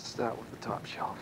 Start with the top shelf.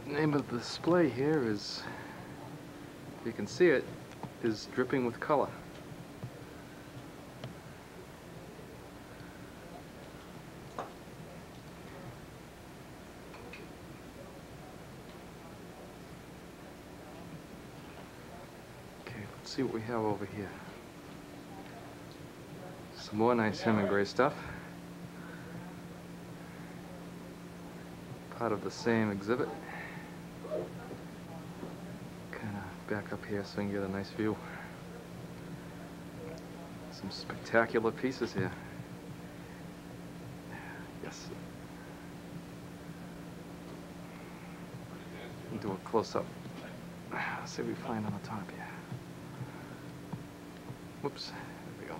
The name of the display here is, if you can see it, is Dripping with Color. Okay, let's see what we have over here. Some more nice Hemingway stuff. Part of the same exhibit. Kind of back up here so we can get a nice view. Some spectacular pieces here. Yes. We'll do a close-up. Let's see what we find on the top here. Whoops. There we go.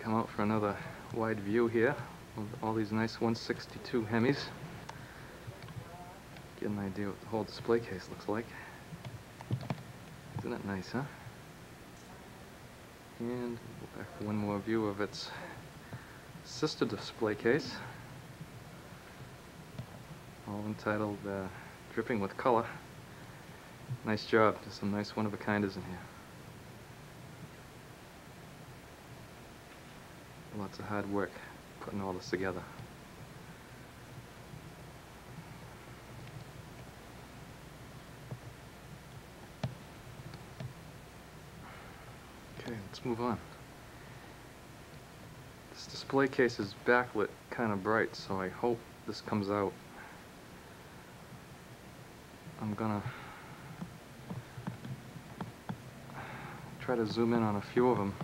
come out for another wide view here of all these nice 162 Hemis. Get an idea what the whole display case looks like. Isn't it nice, huh? And back for one more view of its sister display case, all entitled Dripping with Color. Nice job. There's some nice one-of-a-kinders in here. Lots of hard work putting all this together. Okay, let's move on. This display case is backlit kind of bright, so I hope this comes out. I'm gonna try to zoom in on a few of them.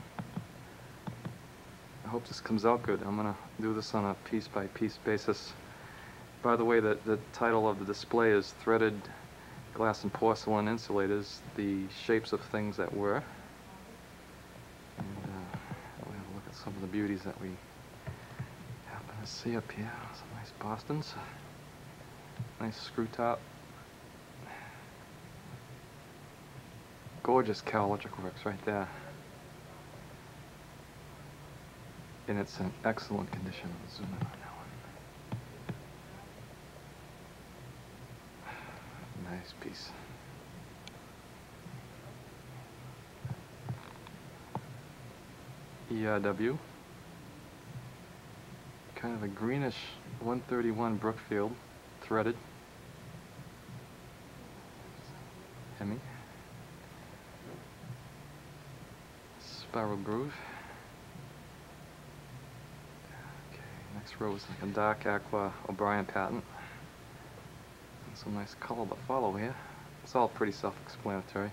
I hope this comes out good. I'm gonna do this on a piece-by-piece basis. By the way, the title of the display is Threaded Glass and Porcelain Insulators, the Shapes of Things That Were. And we'll have a look at some of the beauties that we happen to see up here. Some nice Bostons. Nice screw top. Gorgeous Cowlitric works right there. And it's in excellent condition. I'll zoom in on that one. Nice piece. ERW. Kind of a greenish 131 Brookfield, threaded. Hemi. Spiral groove. Okay, next row is like a dark aqua O'Brien patent. And some nice color to follow here. It's all pretty self-explanatory.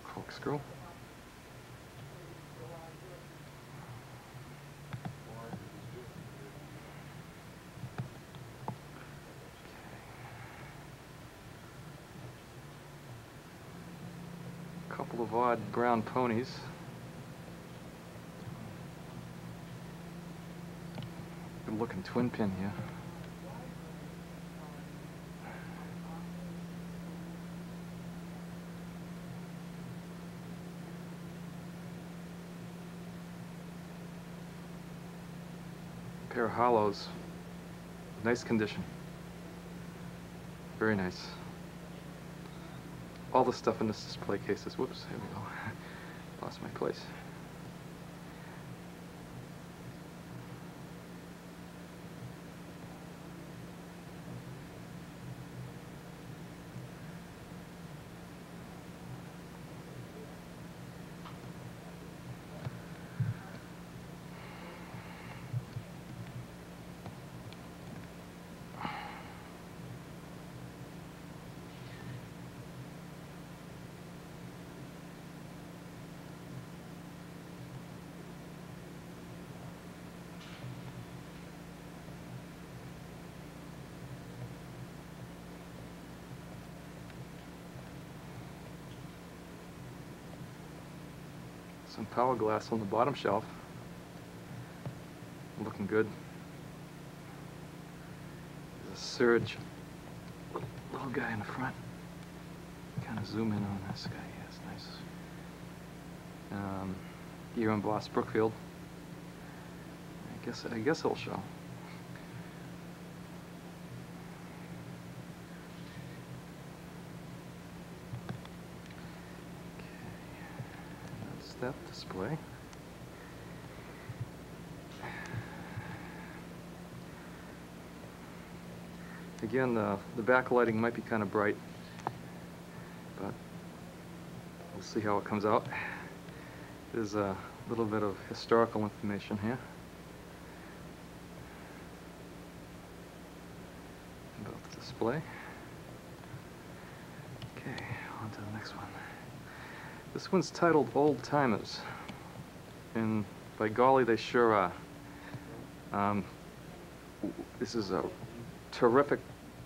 Corkscrew. Couple of odd brown ponies. Good looking twin pin here. Pair of hollows. Nice condition. Very nice. All the stuff in this display case is, whoops, here we go. Lost my place. Some power glass on the bottom shelf. Looking good. There's a Surge little guy in the front. Kind of zoom in on this guy. Yeah, it's nice. Ear embossed Brookfield. I guess it'll show. That display. Again, the backlighting might be kind of bright, but we'll see how it comes out. There's a little bit of historical information here about the display. Okay, on to the next one. This one's titled Old Timers, and by golly, they sure are. This is a terrific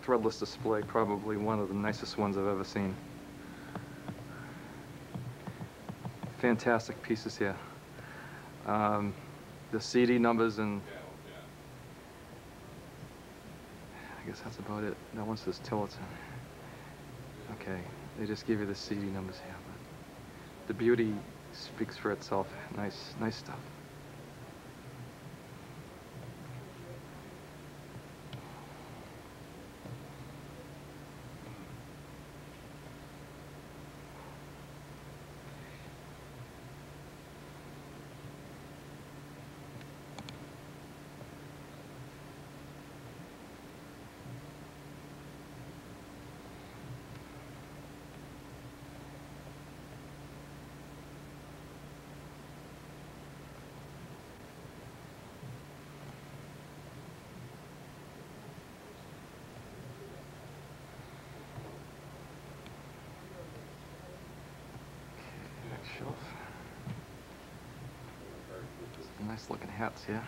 threadless display, probably one of the nicest ones I've ever seen. Fantastic pieces here. The CD numbers, and I guess that's about it. That one says Tillotson. Okay, they just give you the CD numbers here, but the beauty speaks for itself. Nice stuff. Shelf. Some nice looking hats here.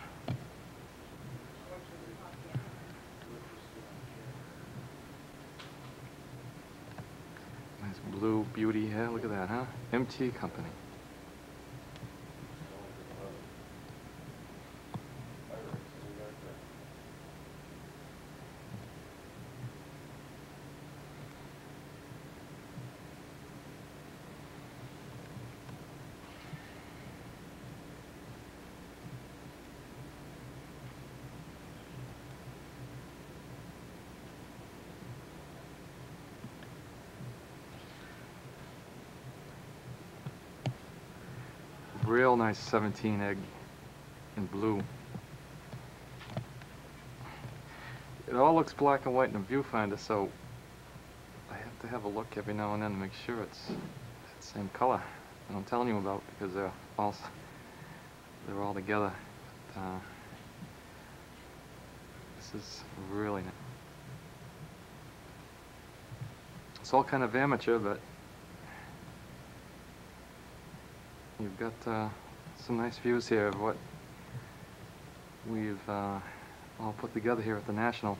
Nice blue beauty here. Look at that, huh? MT Company. Real nice 17 egg in blue. It all looks black and white in the viewfinder, so I have to have a look every now and then to make sure it's the same color that I'm telling you about, because they're all together. But, this is really nice. It's all kind of amateur, but you've got some nice views here of what we've all put together here at the National.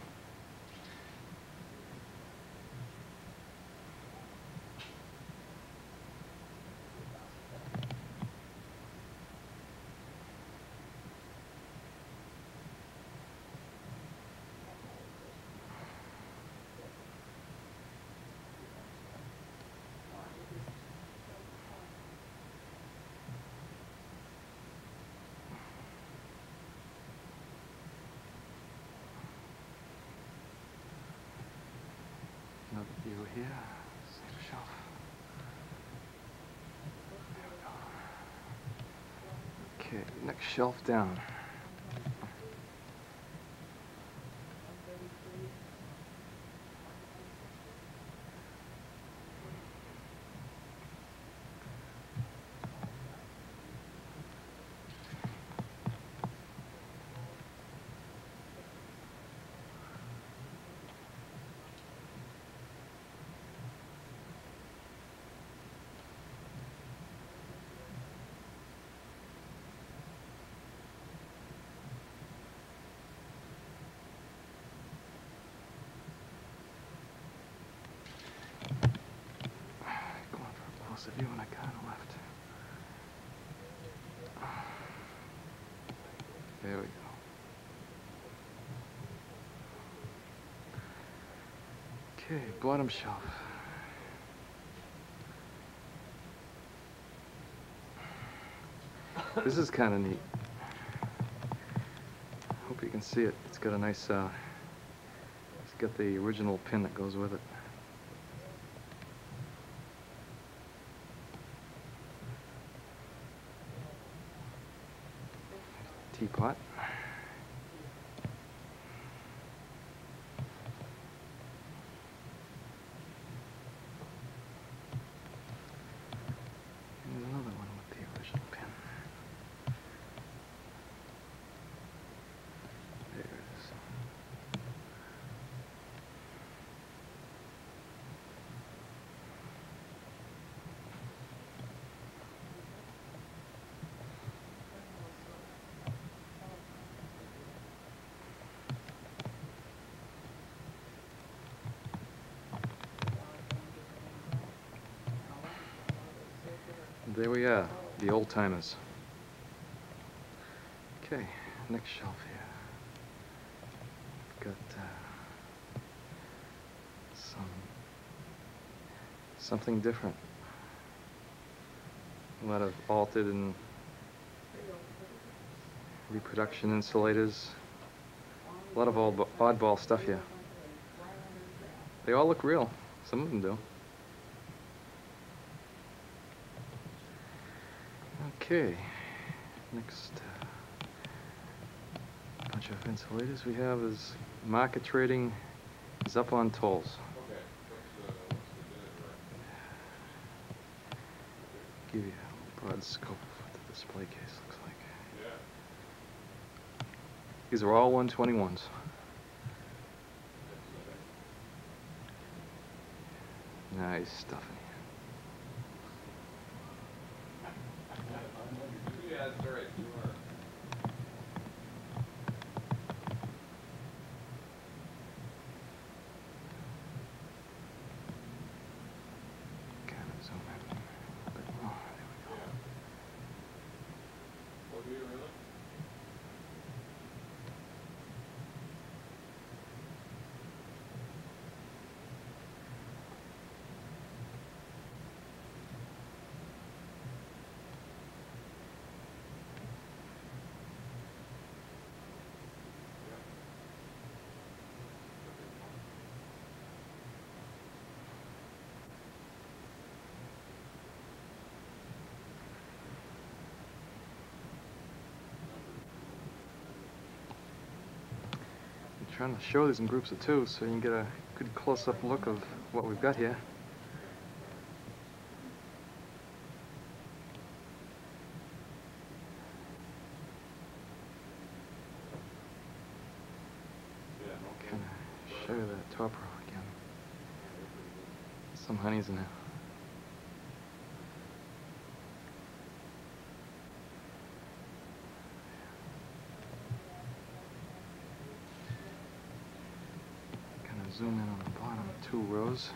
Another view here, same shelf. There we go. Okay, next shelf down. Closer view when I got on the left. There we go. Okay, bottom shelf. This is kind of neat. Hope you can see it. It's got a nice, it's got the original pin that goes with it. Teapot. There's another one with the original pin. There it is. There we are, the old timers. Okay, next shelf here. Got something different. A lot of altered and reproduction insulators. A lot of oddball stuff here. They all look real. Some of them do. Okay, next bunch of insulators we have is market trading is up on tolls. Okay, what's the Give you a broad scope of what the display case looks like. yeah. These are all 121s. Nice stuff in here. Yeah, that's all right. You are. Kind of zoom in a bit more. There we go. Oh, do you really? I'm trying to show these in groups of two so you can get a good close-up look of what we've got here. Kind of show you that top row again. Some honeys in there. Kind of zoom in on the bottom two rows.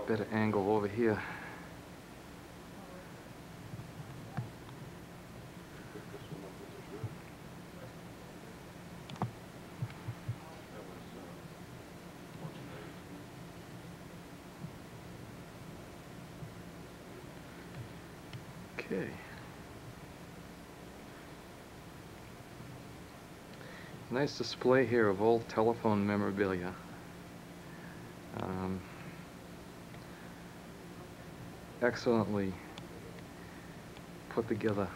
Better angle over here. Okay. Nice display here of old telephone memorabilia. Excellently put together.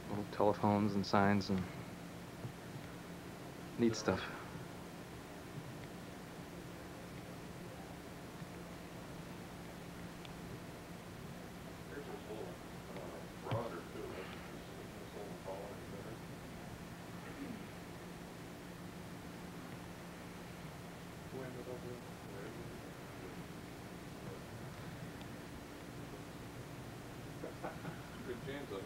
Old telephones and signs and neat stuff. Here's this little broader too. This little taller and better. Who ended up with? Good chance of it.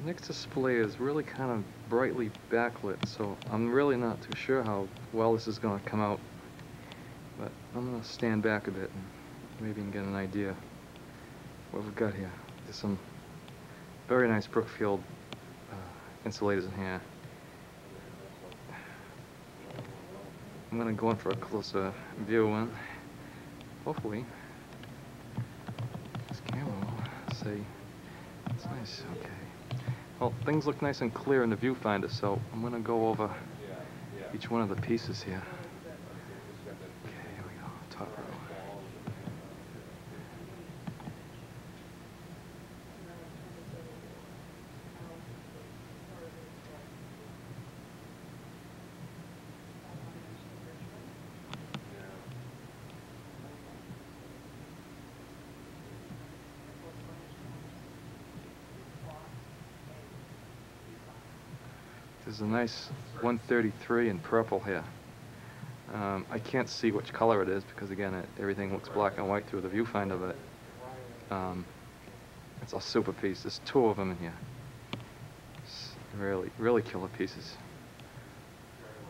The next display is really kind of brightly backlit, so I'm really not too sure how well this is going to come out. But I'm going to stand back a bit and maybe get an idea what we've got here. There's some very nice Brookfield insulators in here. I'm going to go in for a closer view and hopefully this camera will say it's nice. Okay. Well, things look nice and clear in the viewfinder, so I'm going to go over each one of the pieces here. Okay, here we go, top row. There's a nice 133 in purple here. I can't see which color it is because again everything looks black and white through the viewfinder, but it's a super piece. There's two of them in here. It's really, really killer pieces.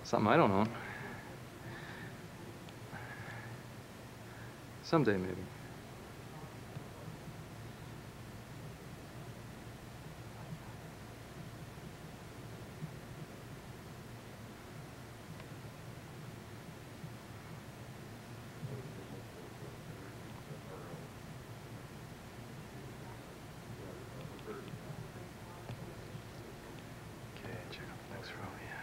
Something I don't own. Someday maybe. Okay, check out the next row here.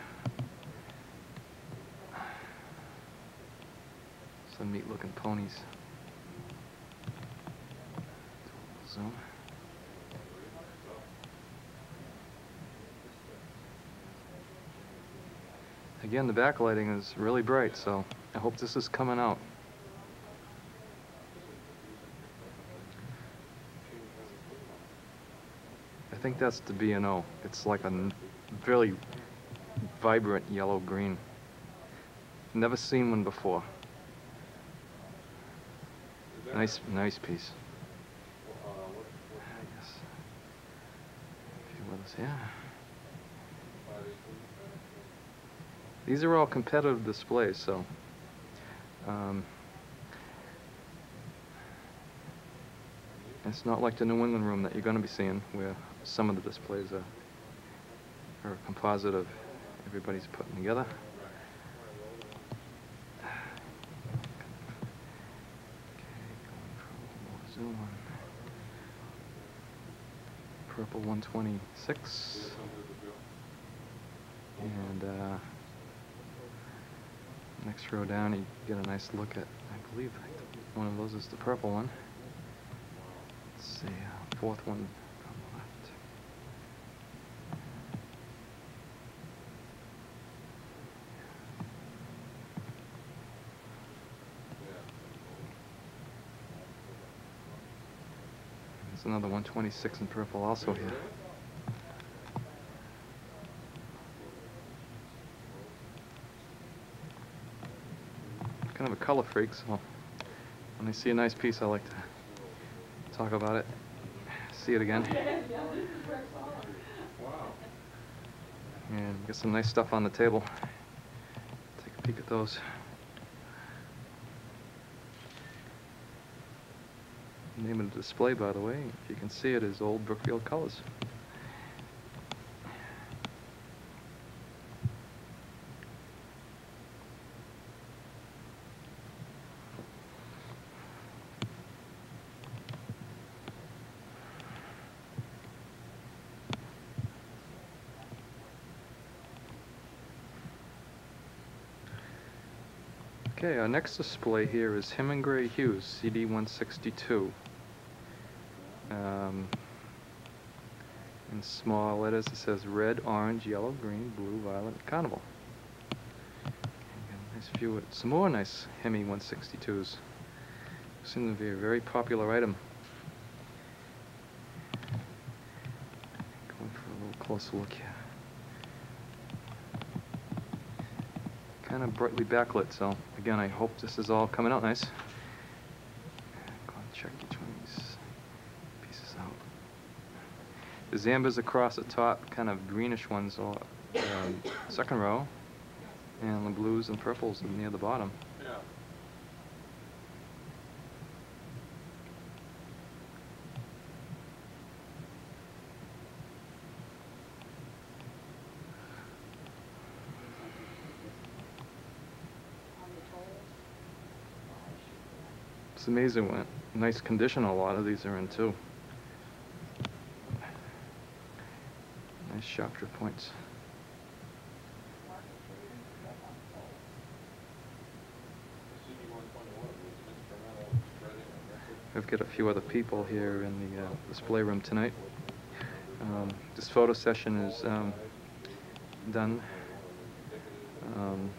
Some neat looking ponies. Zoom. Again, the backlighting is really bright, so I hope this is coming out. I think that's the B&O. It's like a really vibrant yellow-green. Never seen one before. Nice piece. Yes. A few others here. These are all competitive displays, so it's not like the New England room that you're going to be seeing, where some of the displays are a composite of everybody's putting together. Zoom on purple 126, and next row down you get a nice look at, I believe one of those is the purple one. Let's see, fourth one on the left. There's another 126 in purple also here. Kind of a color freak, so when I see a nice piece I like to talk about it, see it again. And get some nice stuff on the table. Take a peek at those. The name of the display, by the way, if you can see it, is Old Brookfield Colors. Okay, our next display here is Hemingway Hughes CD 162. In small letters it says red, orange, yellow, green, blue, violet, carnival. And a nice view of some more nice Hemi 162s. Seem to be a very popular item. Going for a little closer look here. Kind of brightly backlit, so again I hope this is all coming out nice. Go and check each one of these pieces out. The Zambas across the top, kind of greenish ones, are second row, and the blues and purples are near the bottom. Yeah. It's amazing what nice condition a lot of these are in too. Nice sharp drip points. I've got a few other people here in the display room tonight. This photo session is done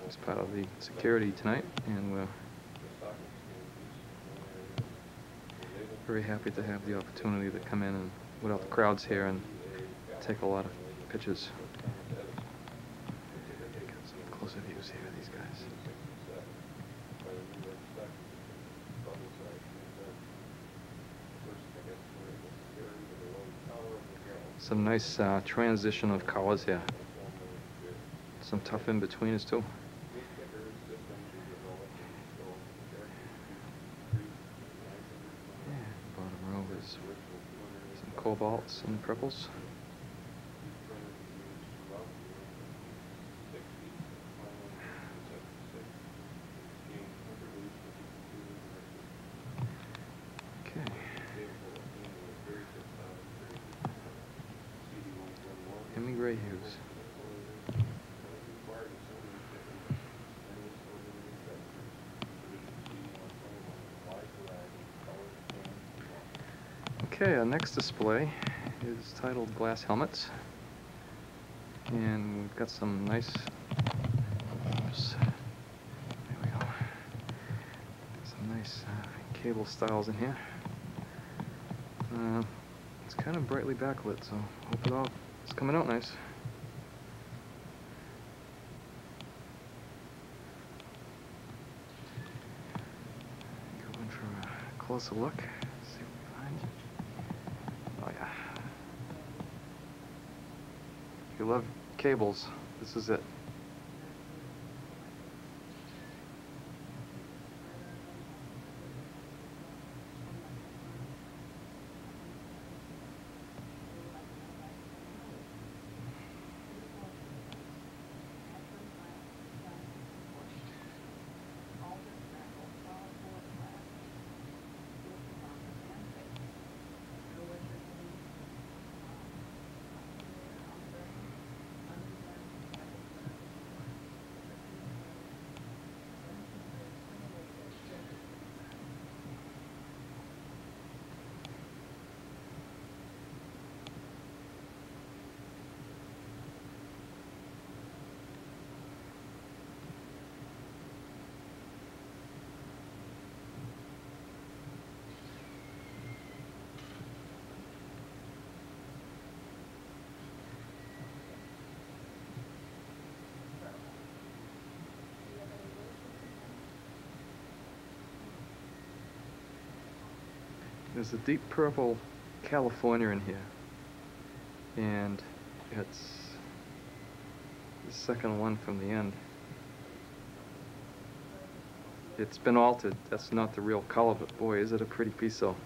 as part of the security tonight, and we're very happy to have the opportunity to come in and without the crowds here and take a lot of pictures. Some nice transition of colors here. Some tough in betweeners too. Yeah, bottom row is some cobalts and purples. Okay. Hemi-gray hues. Okay, our next display is titled Glass Helmets, and we've got some nice, oops, there we go, some nice cable styles in here. It's kind of brightly backlit, so hope it all is coming out nice. Go in for a closer look, see what we find. Oh yeah. If you love cables, this is it. There's a deep purple California in here, and it's the second one from the end. It's been altered. That's not the real color, but boy, is it a pretty piece though.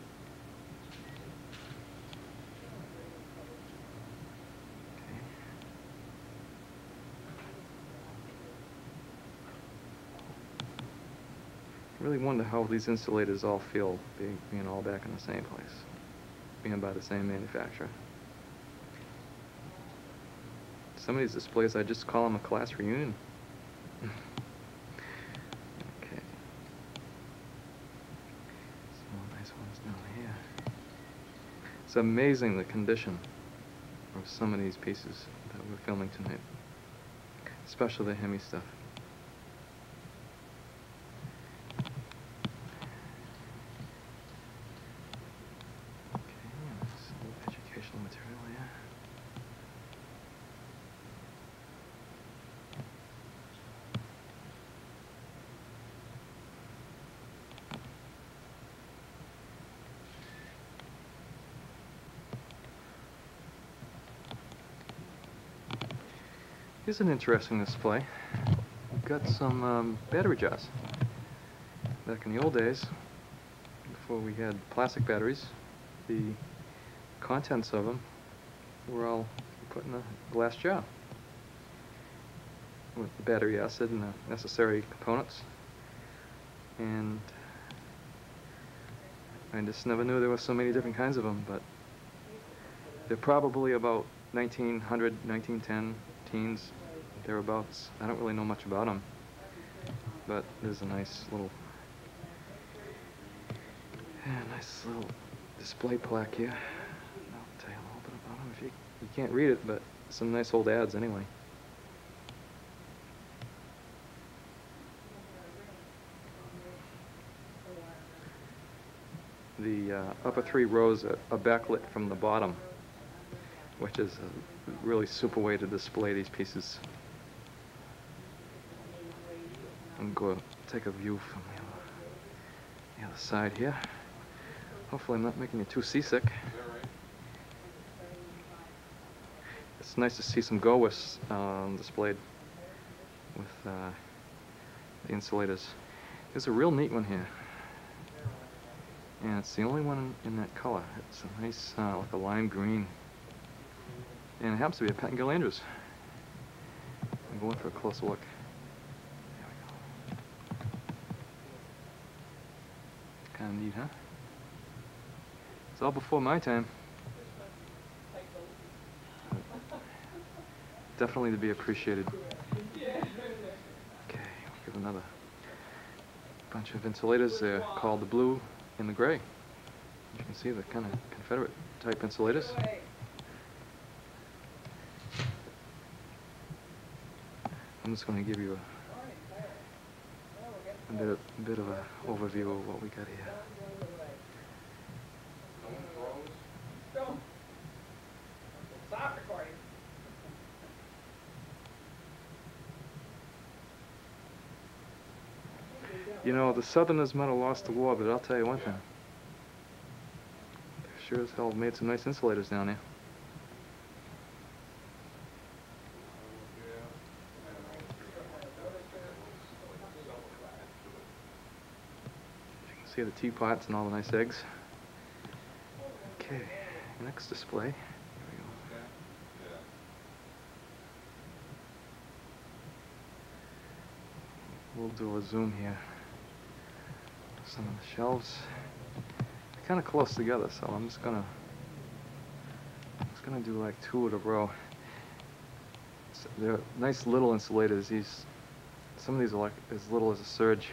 I really wonder how these insulators all feel being all back in the same place, being by the same manufacturer. Some of these displays, I just call them a class reunion. Okay. Some nice ones down here. It's amazing the condition of some of these pieces that we're filming tonight, especially the Hemi stuff. Educational material, yeah. Here's an interesting display. We've got some battery jars. Back in the old days, before we had plastic batteries, the contents of them were all put in a glass jar with the battery acid and the necessary components. And I just never knew there were so many different kinds of them, but they're probably about 1900, 1910 teens, thereabouts. I don't really know much about them, but there's a nice little display plaque here. I'll tell you a little bit about them. If you can't read it, but some nice old ads anyway. The upper three rows are backlit from the bottom, which is a really super way to display these pieces. I'm going to take a view from the other side here. Hopefully I'm not making you too seasick. it's nice to see some go-withs displayed with the insulators. There's a real neat one here, and it's the only one in that color. It's a nice, like a lime green, and it happens to be a Pettingill Andrews. I'm going for a closer look. There we go. Kind of neat, huh? It's all before my time. Definitely to be appreciated. Okay, we'll give another bunch of insulators. They're called the blue and the gray. As you can see, they're kind of Confederate type insulators. I'm just going to give you a bit of an overview of what we got here. You know, the Southerners might have lost the war, but I'll tell you one thing. They sure as hell made some nice insulators down there. You can see the teapots and all the nice eggs. Okay, next display. Here we go. We'll do a zoom here. Some of the shelves. They're kind of close together, so I'm just gonna do like two in a row. So they're nice little insulators. Some of these are like as little as a surge.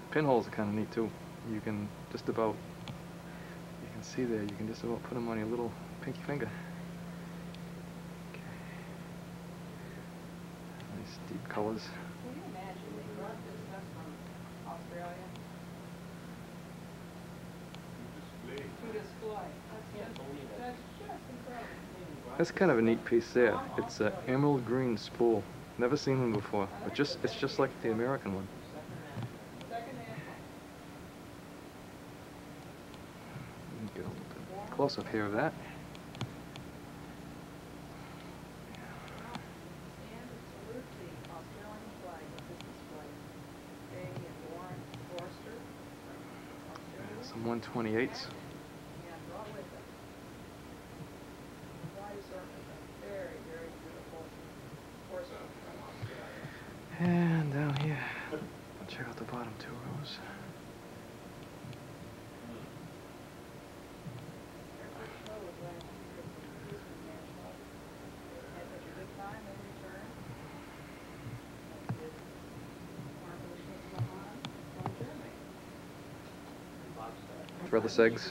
Pinholes are kind of neat too. You can just about, you can see there, you can just about put them on your little pinky finger. Okay. Nice deep colors. Can you imagine they brought this stuff from Australia to display? That's just incredible. That's kind of a neat piece there. It's an emerald green spool. Never seen one before, but it's just like the American one. Get a little bit close up here of that. Some 128s. And down here, check out the bottom two rows. Threadless eggs.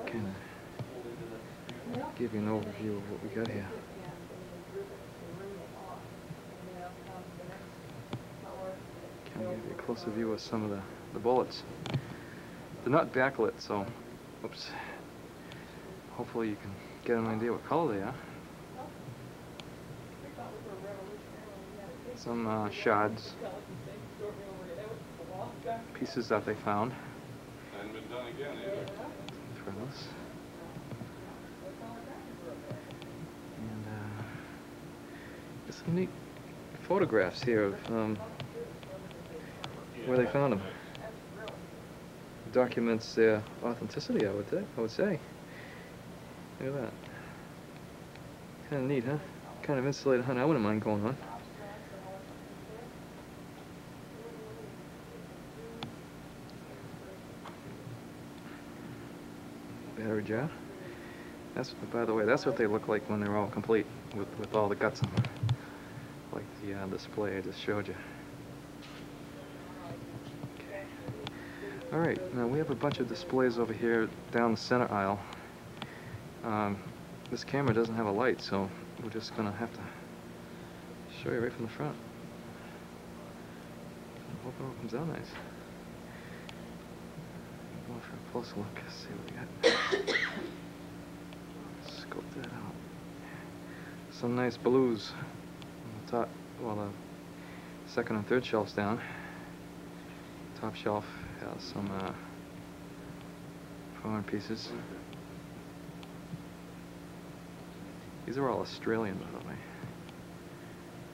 Kind of give you an overview of what we got here. Can we give you a closer view of some of the bullets? They're not backlit, so oops. Hopefully you can get an idea what color they are. Some shards, pieces that they found. Hadn't been done again either. Threadless. And there's some neat photographs here of where they found them. Documents their authenticity, I would say. Look at that. Kind of neat, huh? Kind of insulated hunt I wouldn't mind going on. Battery jar. That's, by the way, that's what they look like when they're all complete with all the guts on them, like the display I just showed you. Okay. All right, now we have a bunch of displays over here down the center aisle. This camera doesn't have a light, so we're just gonna have to show you right from the front. Hope it all comes out nice. Going for a closer look, see what we got. Scope that out. Some nice blues on the top, well, the second and third shelves down. Top shelf has some foreign pieces. These are all Australian, by the way.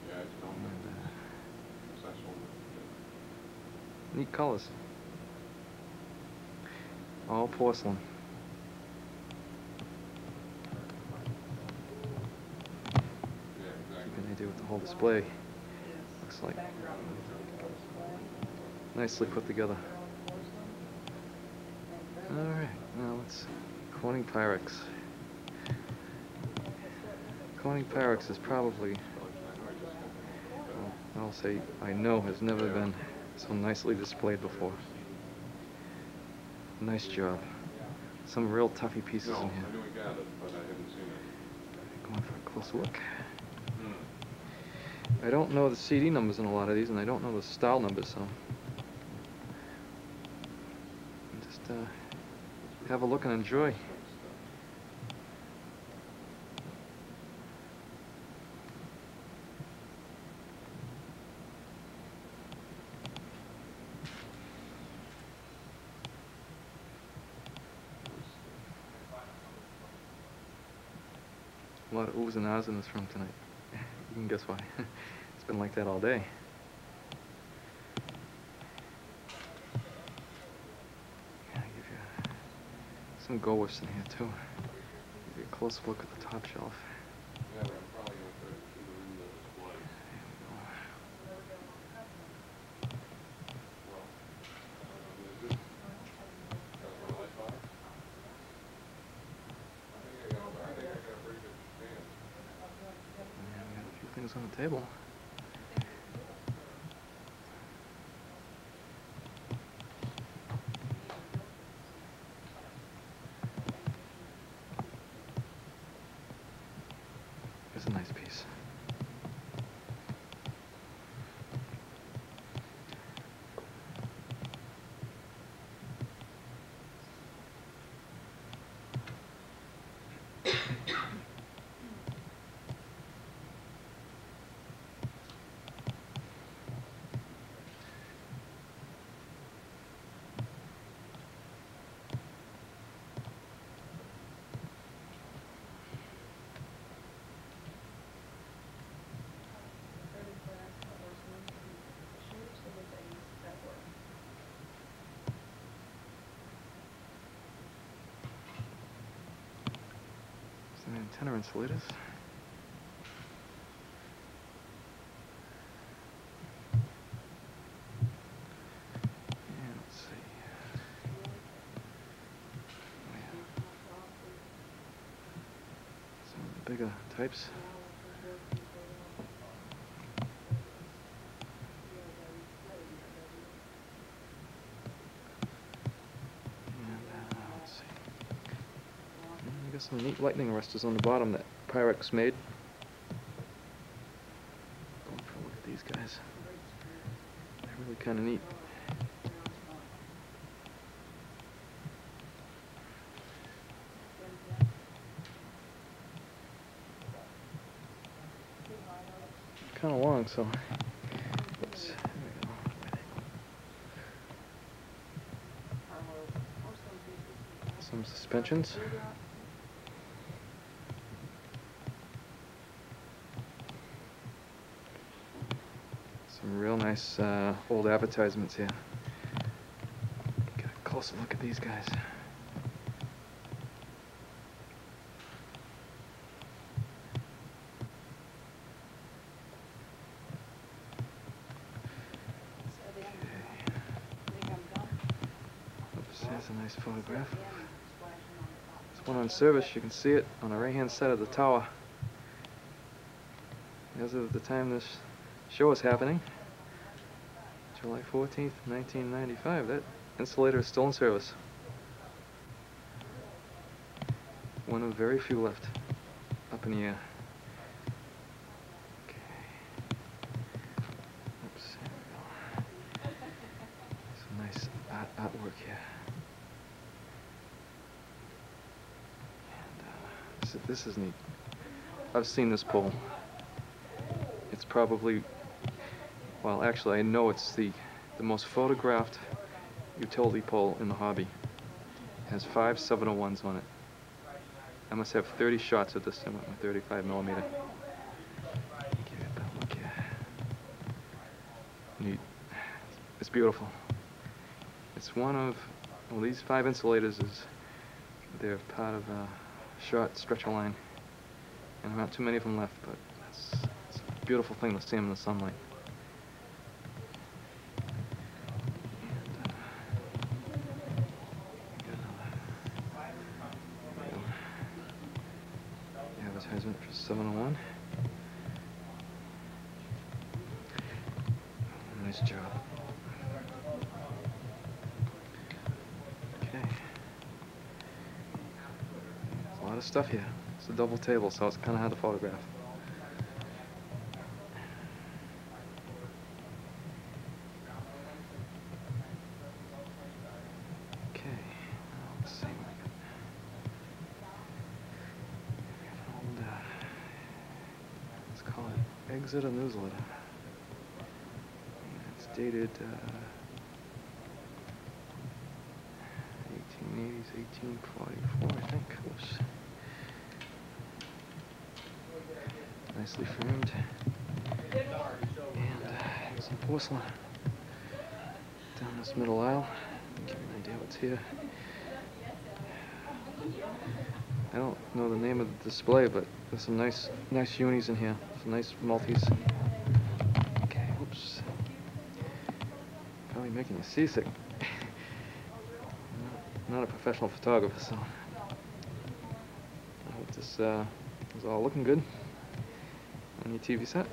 Yeah, it's not And, successful. neat colors. All porcelain. Yeah, exactly. Keep an idea with the whole display. Looks like nicely put together. Alright, now let's see. Corning Pyrex. Corning Pyrex is probably, well, I'll say I know has never been so nicely displayed before. Nice job. Some real toughy pieces No, in here. I knew we got it, but I haven't seen it. Going for a closer look. Hmm. I don't know the CD numbers on a lot of these, and I don't know the style numbers, so just have a look and enjoy. A lot of oohs and ahs in this room tonight. You can guess why. It's been like that all day. Yeah, give you some go-wifs in here too. Give you a close look at the top shelf. Yeah, but I'm probably gonna try to keep it in the display. There we go. Well, is it? Got my light box? I think I got a pretty good stand. Yeah, we got a few things on the table. Here's a nice piece. Some antenna insulators. And let's see. Oh, yeah. Some of the bigger types. And let's see. I got some neat lightning arresters on the bottom that Pyrex made. Going for a look at these guys. They're really kind of neat. Kind of long, so. Oops. There we go. Some suspensions. Some real nice old advertisements here. Get a closer look at these guys. Oops, there's a nice photograph. There's one on service. You can see it on the right-hand side of the tower. As of the time this show is happening, July 14th, 1995, that insulator is still in service. One of very few left up in the air. Okay. Oops, there we go. Some nice artwork here. And this is neat. I've seen this pole. It's probably, well, actually, I know it's the most photographed utility pole in the hobby. It has 5 701s on it. I must have 30 shots of this thing with my 35 millimeter. Give it a look here. Neat. It's beautiful. It's one of, well, these 5 insulators they're part of a short stretcher line. And there aren't too many of them left, but it's a beautiful thing to see them in the sunlight. Advertisement for 701. Nice job. Okay. There's a lot of stuff here. It's a double table, so it's kind of hard to photograph. Okay. Let's see what I got. Let's call it Exit a Newsletter. It's dated 1880s, 1844, I think. Oops. Nicely framed. And some porcelain down this middle aisle. Give you an idea what's here. I don't know the name of the display, but there's some nice unis in here. Some nice multis. Okay, oops. Probably making you seasick. Not a professional photographer, so I hope this is all looking good on your TV set.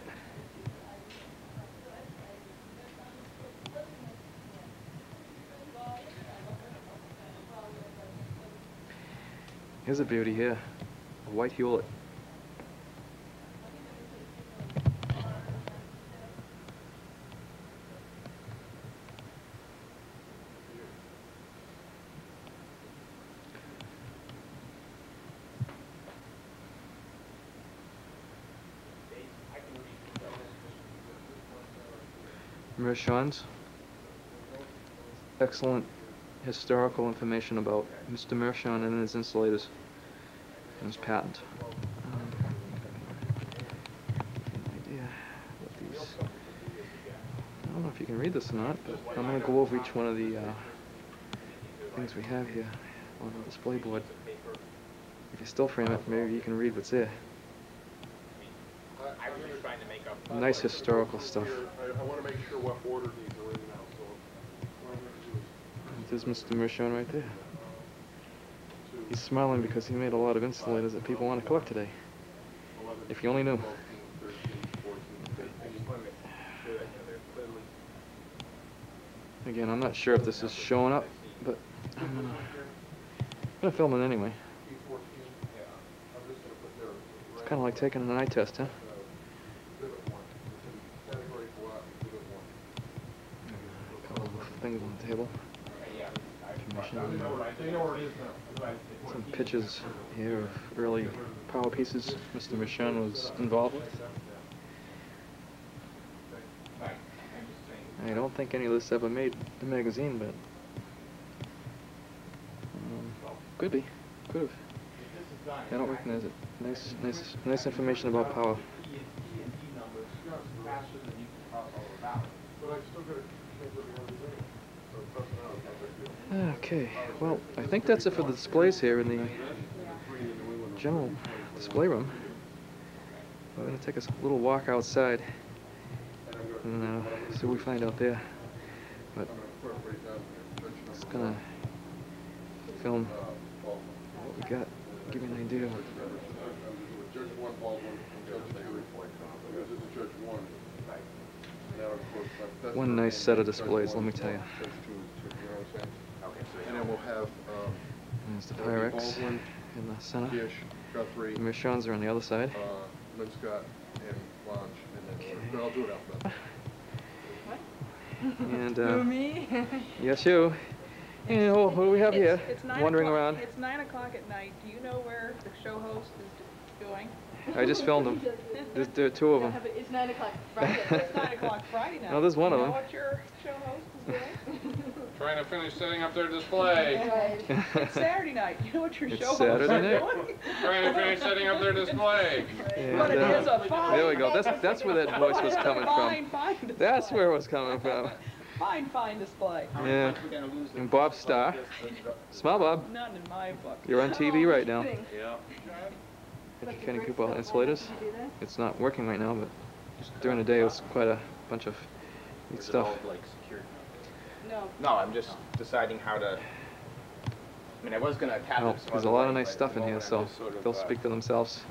Here's a beauty here, a white Hewlett. Mershon's. Excellent historical information about Mr. Mershon and his insulators and his patent. Idea what these. I don't know if you can read this or not, but I'm going to go over each one of the things we have here on the display board. If you still frame it, maybe you can read what's there. Nice historical stuff. I want to make sure what order these are in now, so what I'm going to do is... There's Mr. Mershon right there. He's smiling because he made a lot of insulators that people want to collect today. If you only knew. Again, I'm not sure if this is showing up, but I'm gonna film it anyway. It's kind of like taking an eye test, huh? A couple of things on the table. Some pictures here of early power pieces Mr. Mershon was involved with. I don't think any of this ever made the magazine, but could be, could have. I don't recognize it. Nice information about power. Okay, well, I think that's it for the displays here in the general display room. We're going to take a little walk outside and see what we find out there. But it's going to film what we got, give you an idea. One nice set of displays, let me tell you. And then we'll have there's the Pyrex in the center. Gish, Guthrie, The Mershons are on the other side. Linscott, and Lange, and then but I'll do it alphabetical. And me? yes, you. And what do we have here? It's 9 Wandering o'clock. around. It's 9 o'clock at night. Do you know where the show host is going? I just filmed them. There are two of them. It's 9 o'clock Friday. It's 9 o'clock Friday night. No, there's one of You know them. what your show host is doing? Trying to finish setting up their display. Right. It's Saturday night. You know what your It's show host is Saturday night? doing? Trying to finish setting up their display. But it is a fine. There we go. That's where that voice was coming from. Fine display. That's where it was coming from. Fine display. Yeah. And Bob Starr. Smile, Bob. None in my book. You're on TV right now. Yeah. Kenny Cooper Insulators. It's not working right now, but during the day it was quite a bunch of neat stuff. No. No, I'm just deciding how to. I mean, I was gonna tap Well, it some there's a other lot way, of nice but at stuff the in here, moment so I'm just sort of, they'll speak for themselves.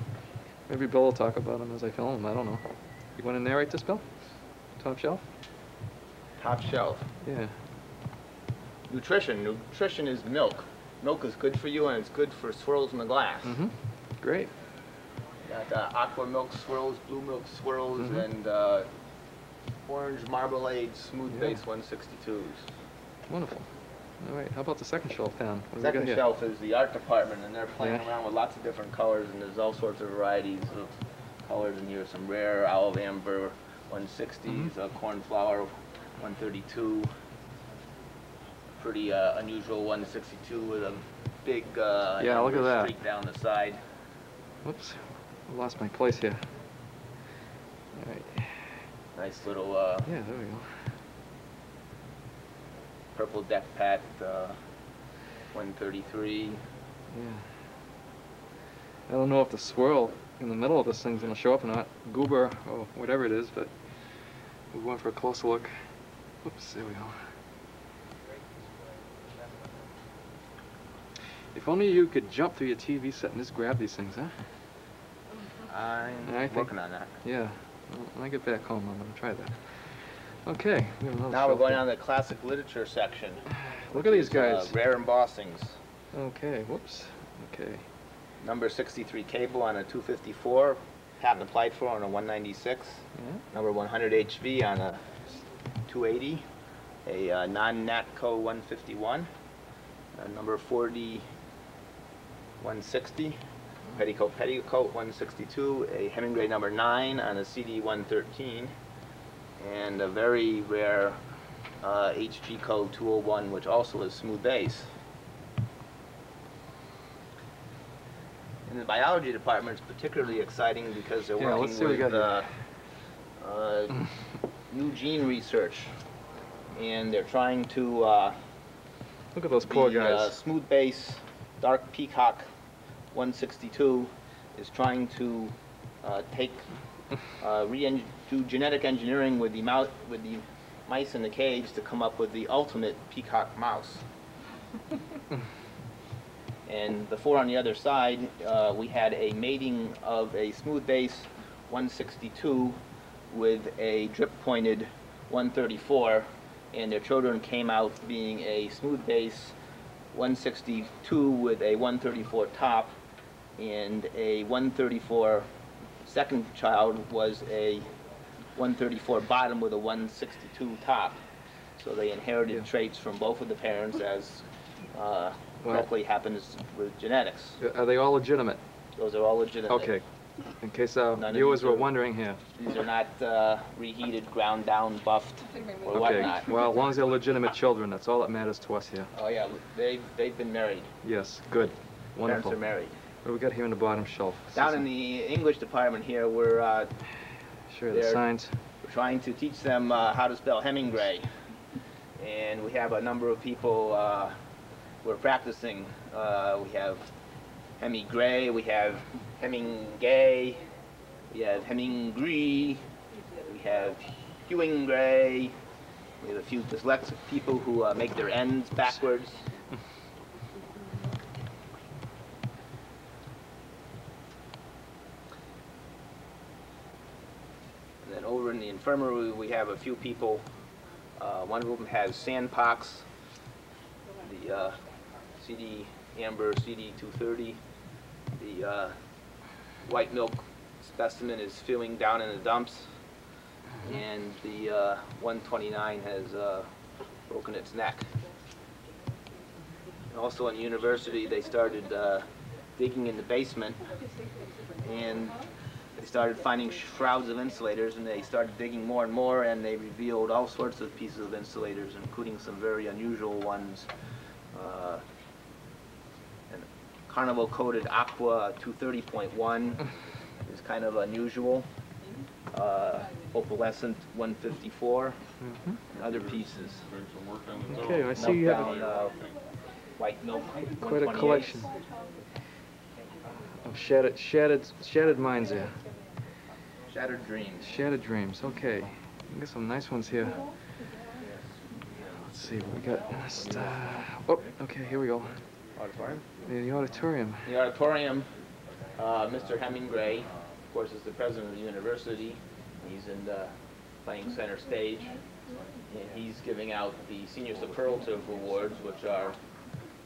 Maybe Bill will talk about them as I film them. I don't know. You want to narrate this, Bill? Top shelf? Top shelf. Yeah. Nutrition. Nutrition is milk. Milk is good for you, and it's good for swirls in the glass. Mm-hmm. Great. Got aqua milk swirls, blue milk swirls, Mhm. and orange marmalade smooth Yeah. base 162s. Wonderful. All right. How about the second shelf down? What do we got Second here? shelf is the art department, and they're playing Yeah. around with lots of different colors, and there's all sorts of varieties of colors in here. Some rare olive amber 160s, Mhm. cornflower 132, pretty unusual 162 with a big Yeah, look at amber that. streak down the side. Whoops. I lost my place here. All right. Nice little Yeah, there we go. purple deck pat 133. Yeah. I don't know if the swirl in the middle of this thing's gonna show up or not. Goober or whatever it is, but we're going for a closer look. Whoops, there we go. If only you could jump through your TV set and just grab these things, huh? I I'm think- working on that. Yeah. Well, when I get back home, I'm gonna try that. Okay. We have another Now we're shelf going here. on the classic literature section. Look at these guys. Rare embossings. Okay. Whoops. Okay. Number 63 cable on a 254, patent applied for on a 196. Yeah. Number 100 HV on a 280, a non-NATCO 151, number 40 160, petticoat 162, a Hemingway number 9 on a CD 113, and a very rare HG code 201, which also is smooth base. In the biology department, it's particularly exciting because they're Yeah, let's working see what we with got new gene research, and they're trying to Look at those poor the guys. smooth base dark peacock 162 is trying to do genetic engineering with the mice in the cage to come up with the ultimate peacock mouse. And the four on the other side, we had a mating of a smooth base 162 with a drip-pointed 134, and their children came out being a smooth base 162 with a 134 top, and a 134 second child was a 134 bottom with a 162 top. So they inherited Yeah. traits from both of the parents, as correctly happens with genetics. Are they all legitimate? Those are all legitimate. Okay. In case our None of viewers these were are- wondering here. These are not reheated, ground down, buffed, or Okay. whatnot. Well, as long as they're legitimate children, that's all that matters to us here. Oh yeah, they've been married. Yes. Good. Wonderful. Parents are married. What do we got here in the bottom shelf? Down in the English department here, we're Sure, the there. signs. trying to teach them how to spell Hemingway, and we have a number of people we're practicing. We have Hemingway, we have Hemingay, we have Hemingry, we have Hewingray. We have a few dyslexic people who make their ends backwards. And then over in the infirmary, we have a few people. One of them has sandpox, the CD Amber CD 230. The white milk specimen is filling down in the dumps, and the 129 has broken its neck. And also in the university, they started digging in the basement, and they started finding shrouds of insulators, and they started digging more and more, and they revealed all sorts of pieces of insulators, including some very unusual ones. And Carnival coated Aqua 230.1 is kind of unusual. Opalescent 154, and other pieces. Doing some work on the Okay, dome. I see you have Meltdown, white milk. quite a 128s. collection of shattered minds there. Shattered dreams. Shattered dreams. Okay, we got some nice ones here. Let's see what we got. Oh, okay, here we go. Auditorium. The auditorium. The auditorium, Mr. Hemingway, of course, is the president of the university. He's in the playing center stage, and he's giving out the senior superlative awards, which are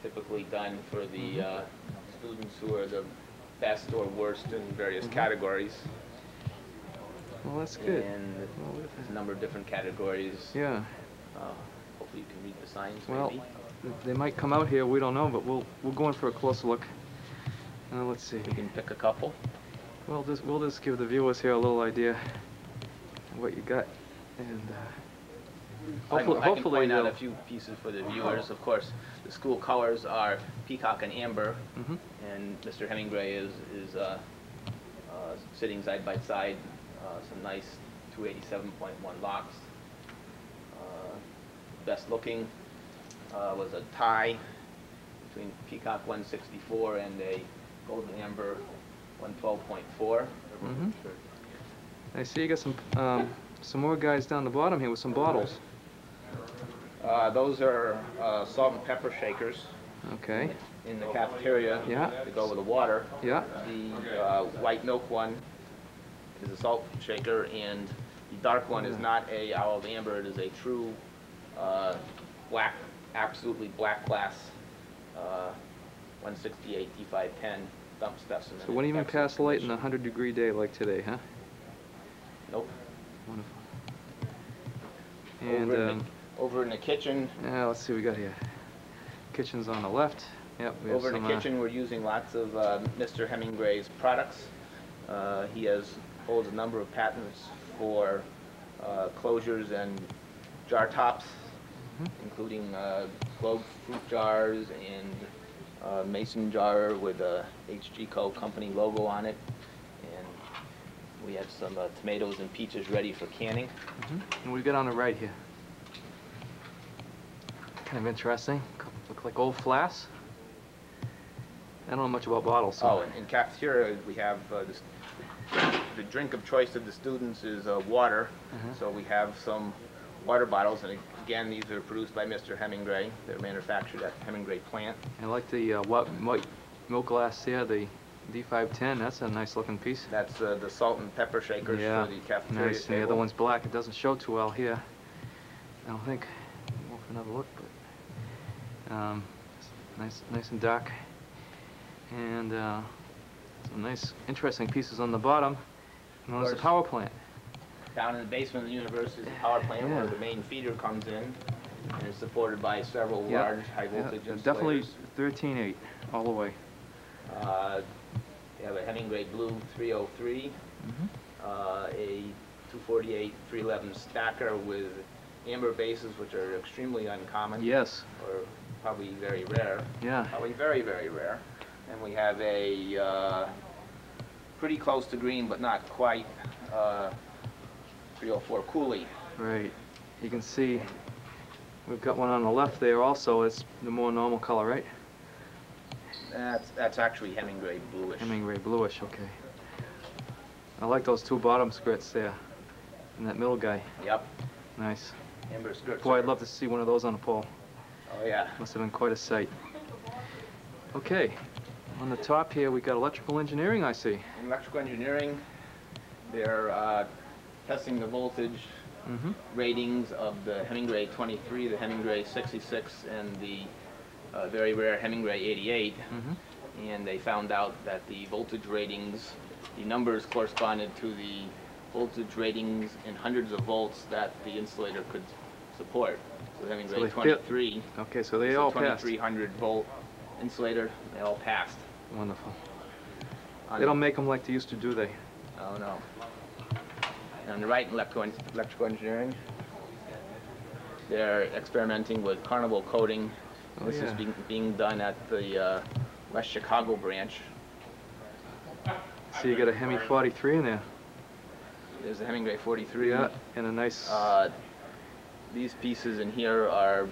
typically done for the students who are the best or worst in various categories. Well, that's good. And Well, there's a number of different categories. yeah. Hopefully you can read the signs, Well, maybe. they might come out here. We don't know, but we'll go in for a closer look. Let's see. You can pick a couple. We'll just give the viewers here a little idea of what you got, and I can hopefully point out they'll- a few pieces for the viewers. Of course, the school colors are peacock and amber, Mhm. and Mr. Hemingway is sitting side by side. Some nice 287.1 locks. Best looking was a tie between peacock 164 and a golden amber 112.4. Mhm. I see you got some more guys down the bottom here with some bottles. Those are salt and pepper shakers Okay. in the cafeteria Yeah. to go with the water. Yeah. The white milk one is a salt shaker, and the dark one is not a olive amber. It is a true black, absolutely black glass 168 D510 dump specimen. So wouldn't even Excellent pass light in a condition. 100-degree day like today, huh? Nope. Wonderful. And Over in the kitchen, yeah, let's see what we got here. Kitchen's on the left. Yep. We have over in some, the kitchen, we're using lots of Mr. Hemingway's products. He holds a number of patents for closures and jar tops, including globe fruit jars and mason jar with a HG Co. company logo on it. And we have some tomatoes and peaches ready for canning. And we got on the right here. Kind of interesting. Look like old flasks. I don't know much about bottles. So. Oh, and in cafeteria, we have the drink of choice of the students is water. So we have some water bottles, and again, these are produced by Mr. Hemingway. They're manufactured at Hemingway plant. I like the white milk glass there, the D510. That's a nice looking piece. That's the salt and pepper shakers Yeah, for the cafeteria nice. table. The other one's black. It doesn't show too well here. I don't think. We'll go for another look, but nice and dark. And some nice, interesting pieces on the bottom. And there's the power plant. Down in the basement of the university is a power plant where Yeah. the main feeder comes in, and is supported by several large high voltage insulators. Definitely 13.8 all the way. We have a Hemingway Blue 303, a 248 311 stacker with amber bases, which are extremely uncommon. Yes. Or probably very rare. Yeah. Probably very, very rare. And we have a pretty close to green, but not quite, 304 Cooley. Right. You can see we've got one on the left there also. It's the more normal color, right? That's actually Hemingway bluish. Hemingway bluish, okay. I like those two bottom skirts there. And that middle guy. Yep. Nice. Amber skirts. Boy, I'd love to see one of those on a pole. Oh yeah. Must have been quite a sight. Okay. On the top here, we got electrical engineering, I see. In electrical engineering, they're testing the voltage ratings of the Hemingway 23, the Hemingway 66, and the very rare Hemingway 88. And they found out that the voltage ratings, the numbers corresponded to the voltage ratings in hundreds of volts that the insulator could support. So the Hemingway So they 23, Okay, so they it's all a passed. 2300 volt insulator, they all passed. Wonderful. On They don't make them like they used to, do they? I don't know. And on the right, electrical engineering. They're experimenting with carnival coating. Oh, This is yeah. being done at the West Chicago branch. So you got a Hemi 43 in there. There's a Hemingway 43. Yeah, and a nice... These pieces in here are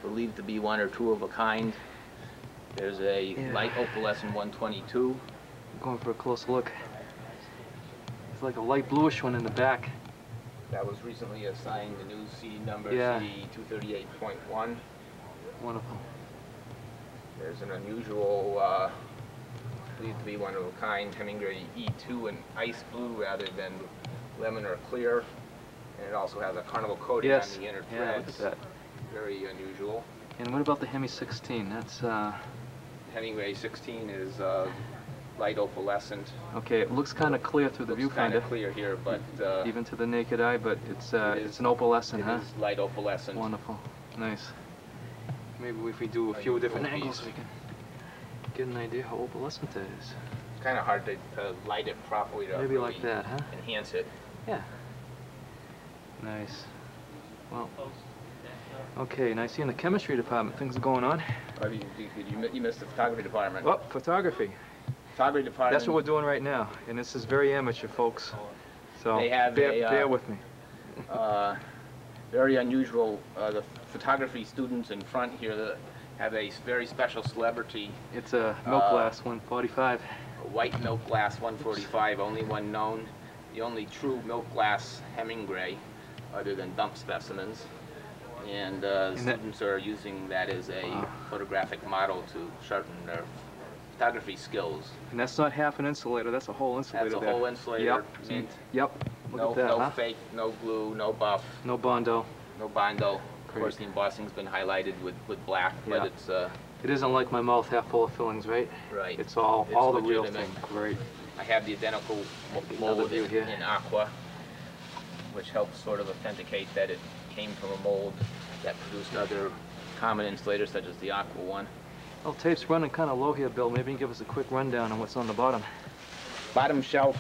believed to be one or two of a kind. There's a Yeah. light opalescent 122. Going for a closer look. It's like a light bluish one in the back. That was recently assigned the new CD number, Yeah. CD 238.1. Wonderful. There's an unusual, believed to be one of a kind, Hemingway E2 in ice blue rather than lemon or clear. And it also has a carnival coating Yes. on the inner Yeah, look at threads. that. Very unusual. And what about the Hemi 16? That's, Hemingway 16 is light opalescent. okay, it looks kind of clear through the Looks kind viewfinder. of clear here, but Even to the naked eye, but it's it is- an opalescent, huh? it is light opalescent. Wonderful. Nice. Maybe if we do a few different angles, we can get an idea how opalescent that is. It's kind of hard to light it properly to Maybe like really that, huh? enhance it. Yeah. Nice. Well, okay, and I see in the chemistry department things are going on. Oh, you missed the photography department. Oh, photography. Photography department. That's what we're doing right now, and this is very amateur, folks. So They have bear with me. Very unusual. The photography students in front here that have a very special celebrity. It's a milk glass 145. A white milk glass 145, only one known. The only true milk glass Hemingway, other than dump specimens. And students are using that as a Wow. photographic model to sharpen their photography skills. And that's not half an insulator, that's a whole insulator That's a there. whole insulator. Yep. Mint. Yep. Look No, at that, no huh? fake, no glue, no buff, No Bondo. no Bondo. Of Great. course, the embossing's been highlighted with black, but Yeah. it's It isn't like my mouth half full of fillings, right? right. It's all It's the real legitimate. thing. Great. I have the identical Another mold view here. in aqua, which helps sort of authenticate that it came from a mold that produced other common insulators such as the aqua one. Well, tape's running kind of low here, Bill. Maybe you can give us a quick rundown on what's on the bottom. Bottom shelf,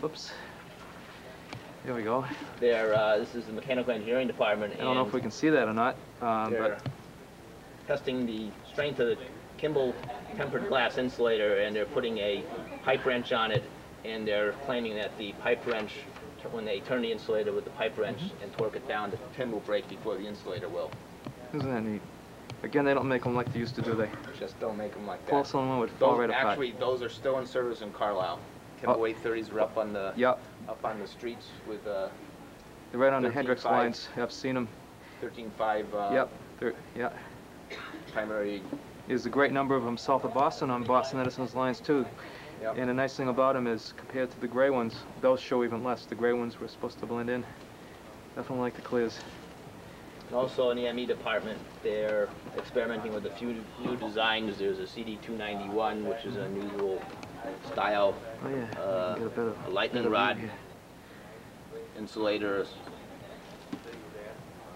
Oops. There we go. this is the mechanical engineering department, I don't know if we can see that or not, they're but testing the strength of the Kimball tempered glass insulator, and they're putting a pipe wrench on it, and they're claiming that the pipe wrench, when they turn the insulator with the pipe wrench and torque it down, the pin will break before the insulator will. isn't that neat? Again, they don't make them like they used to, do they? Just don't make them like that. Porcelain one would fall Those, right apart. actually, those are still in service in Carlisle. Kimball 830s are up on the Yep. streets with They're right on the 13.5. Hendrix lines. I've seen them. 13.5 Yep. Yeah. primary. There's a great number of them south of Boston on Boston Edison's lines too. Yep. And the nice thing about them is, compared to the gray ones, those show even less. The gray ones were supposed to blend in. Definitely like the clears. Also in the ME department, they're experimenting with a few new designs. There's a CD 291, which is an unusual style. Oh yeah. Uh, Get a better, a lightning better view rod. here. Insulators,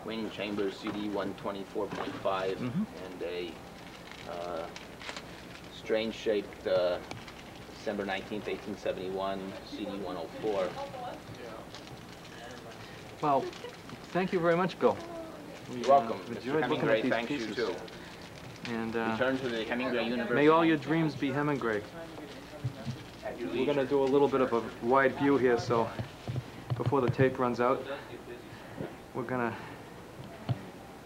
wing chambers CD 124.5, Mhm. and a strange shaped December 19th, 1871 CD 104. Well, thank you very much, Bill. We, You're welcome. enjoyed Mr. looking at Hemingway these thanks you pieces. too. And Return to the Hemingway University. may all your dreams be Hemingway. at your We're leisure. going to do a little bit of a wide view here, so before the tape runs out, we're going to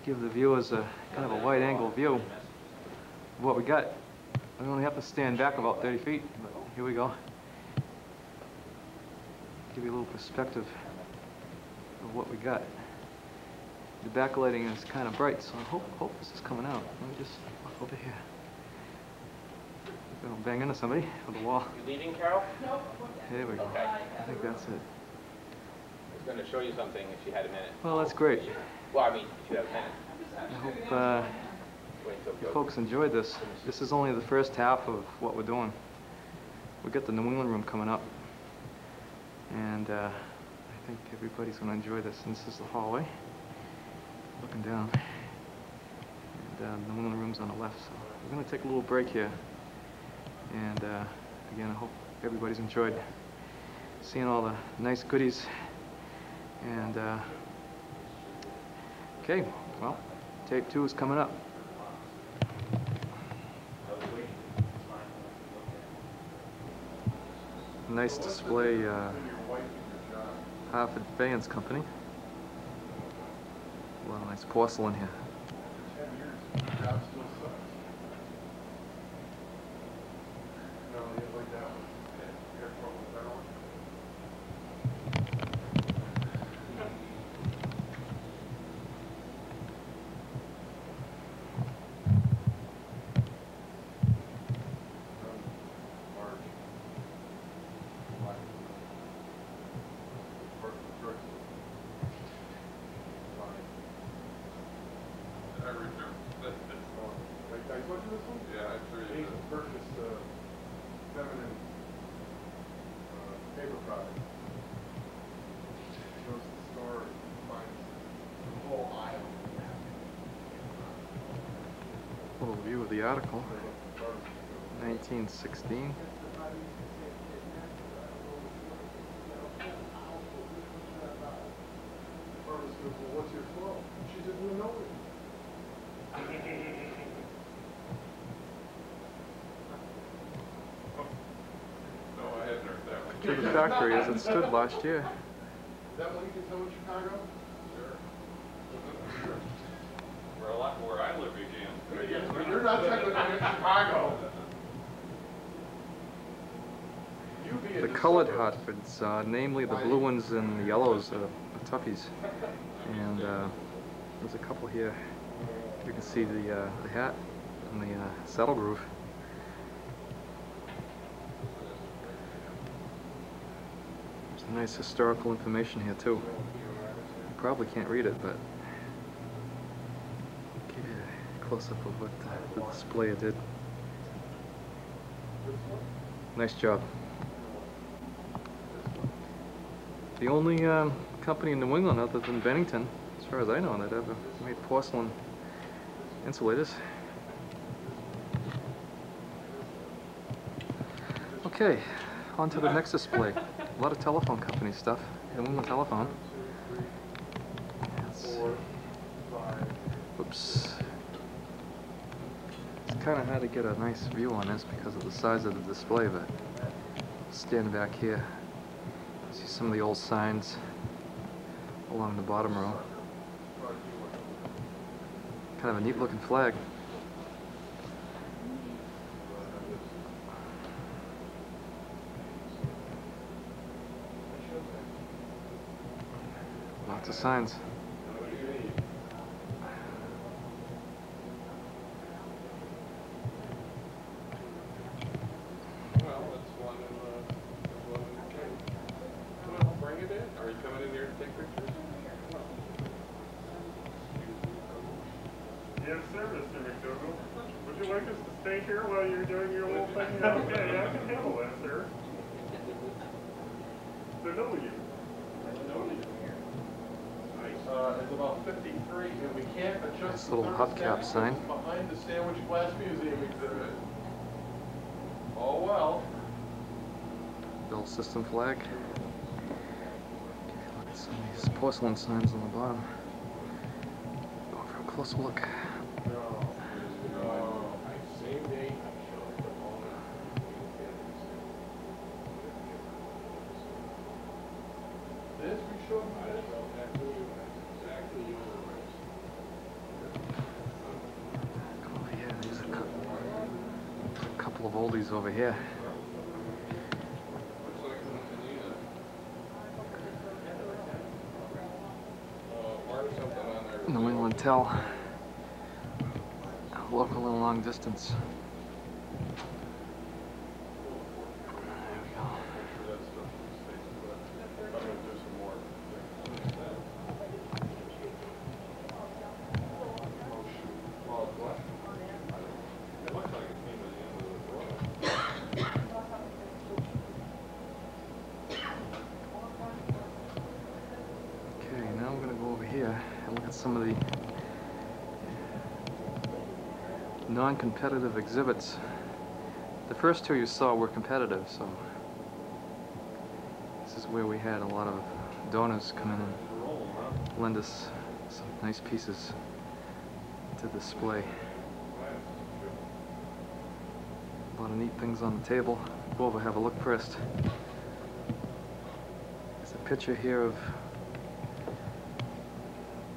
give the viewers a kind of a wide angle view of what we got. We only have to stand back about 30 feet, but here we go. Give you a little perspective of what we got. The backlighting is kind of bright, so I hope this is coming out. Let me just look over here. It'll bang into somebody on the wall. You leaving, Carol? There we go. Okay. I think that's it. I was going to show you something if you had a minute. Well, that's great. Well, I mean, if you have a minute. I hope Wait till you folks enjoyed this. This is only the first half of what we're doing. We got the New England room coming up, and I think everybody's going to enjoy this. And this is the hallway, looking down, and the New England room's on the left. So we're going to take a little break here, and again, I hope everybody's enjoyed seeing all the nice goodies. And okay, well, tape 2 is coming up. Nice display, Hartford Faience Company. A lot of nice porcelain here. 10 years, the job still sucks. No, you like that one? Okay. You got trouble with that one? March. Black. I remember. Like, I told you this one? Yeah, I'm sure you did. He purchased feminine paper product. Goes to the store and finds the whole aisle. A little view of the article. 1916. Pharmacist goes, well, what's your flow? She said, well, no. No, I hadn't heard that one. To the factory as it stood last year. Is that what you can tell in Chicago? Sure. Where a lot where I live, you can. Yes, but you're not technically in Chicago. You be The colored Hartfords, namely the blue ones and the yellows, are toughies. And there's a couple here. You can see the hat and the saddle groove. There's nice historical information here too. You probably can't read it, but give you a close-up of what the displayer did. Nice job. The only company in New England other than Bennington, as far as I know, that ever made porcelain insulators. Okay, on to the next display. A lot of telephone company stuff. New England Telephone. Oops. It's kind of hard to get a nice view on this because of the size of the display, but stand back here. See some of the old signs along the bottom row. Kind of a neat looking flag. Lots of signs. Well, that's one in the cave. Well, bring it in. Are you coming in here to take pictures? Yes, sir, Mr. McDougall. Would you like us to stay here while you're doing your little thing? Okay, I can handle that, sir. So know you. It's about 53, and we can't adjust Nice the little hubcap thermostat sign. behind the Sandwich Glass Museum exhibit. Oh well. Bell system flag. Look at some of these porcelain signs on the bottom. Go for a closer look. No. Same date. This we showed you this? Come over here. There's a couple of oldies over here. Looks like NIA. Mark something on there. New England Tel. Local and long distance. There we go. I'm gonna do some more. Well, what? It looks like it came to the end of the road. Okay, now we're going to go over here and look at some of the non-competitive exhibits. The first two you saw were competitive, so This is where we had a lot of donors come in and lend us some nice pieces to display. A lot of neat things on the table. Go over, have a look first. There's a picture here of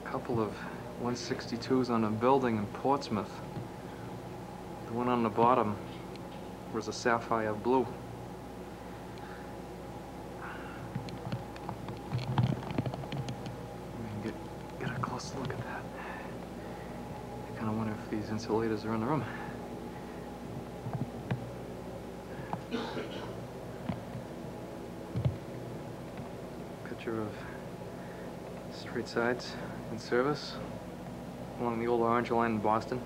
a couple of 162s on a building in Portsmouth. The one on the bottom was a sapphire blue. We can get a close look at that. I kind of wonder if these insulators are in the room. Picture of straight sides in service along the old Orange Line in Boston.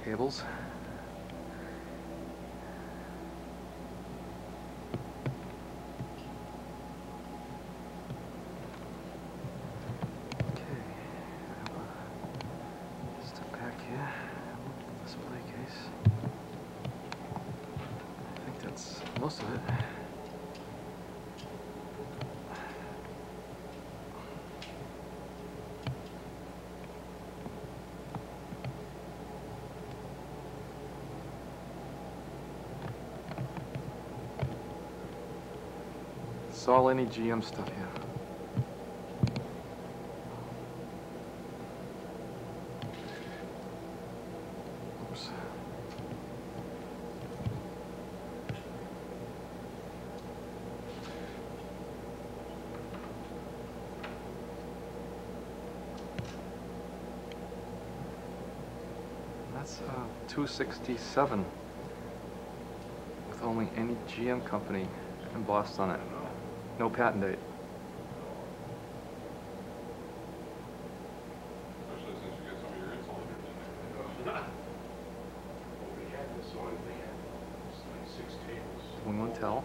Cables. Okay, step back here. Display case. I think that's most of it. It's all any GM stuff here. Oops. That's 267 with only any GM company embossed on it. No patent date. Especially since you get some of your insulators in there. When we had this on, they had like 6 tables. We won't tell.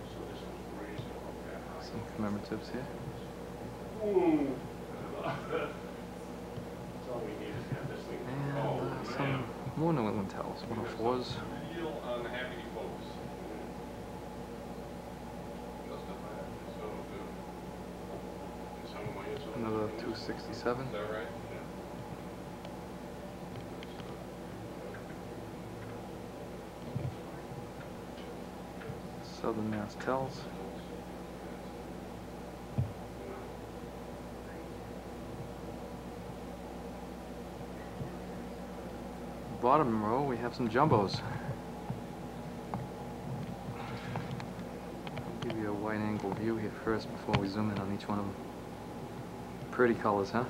So this was raised up that high. Some commemoratives here. Ooh. That's all we need is to have this thing. And some more New England towels. 104s. Deal on the Happy folks. Another 267. Is that right? Southern Mass Tells. Bottom row, we have some jumbos. I'll give you a wide angle view here first before we zoom in on each one of them. Pretty colors, huh?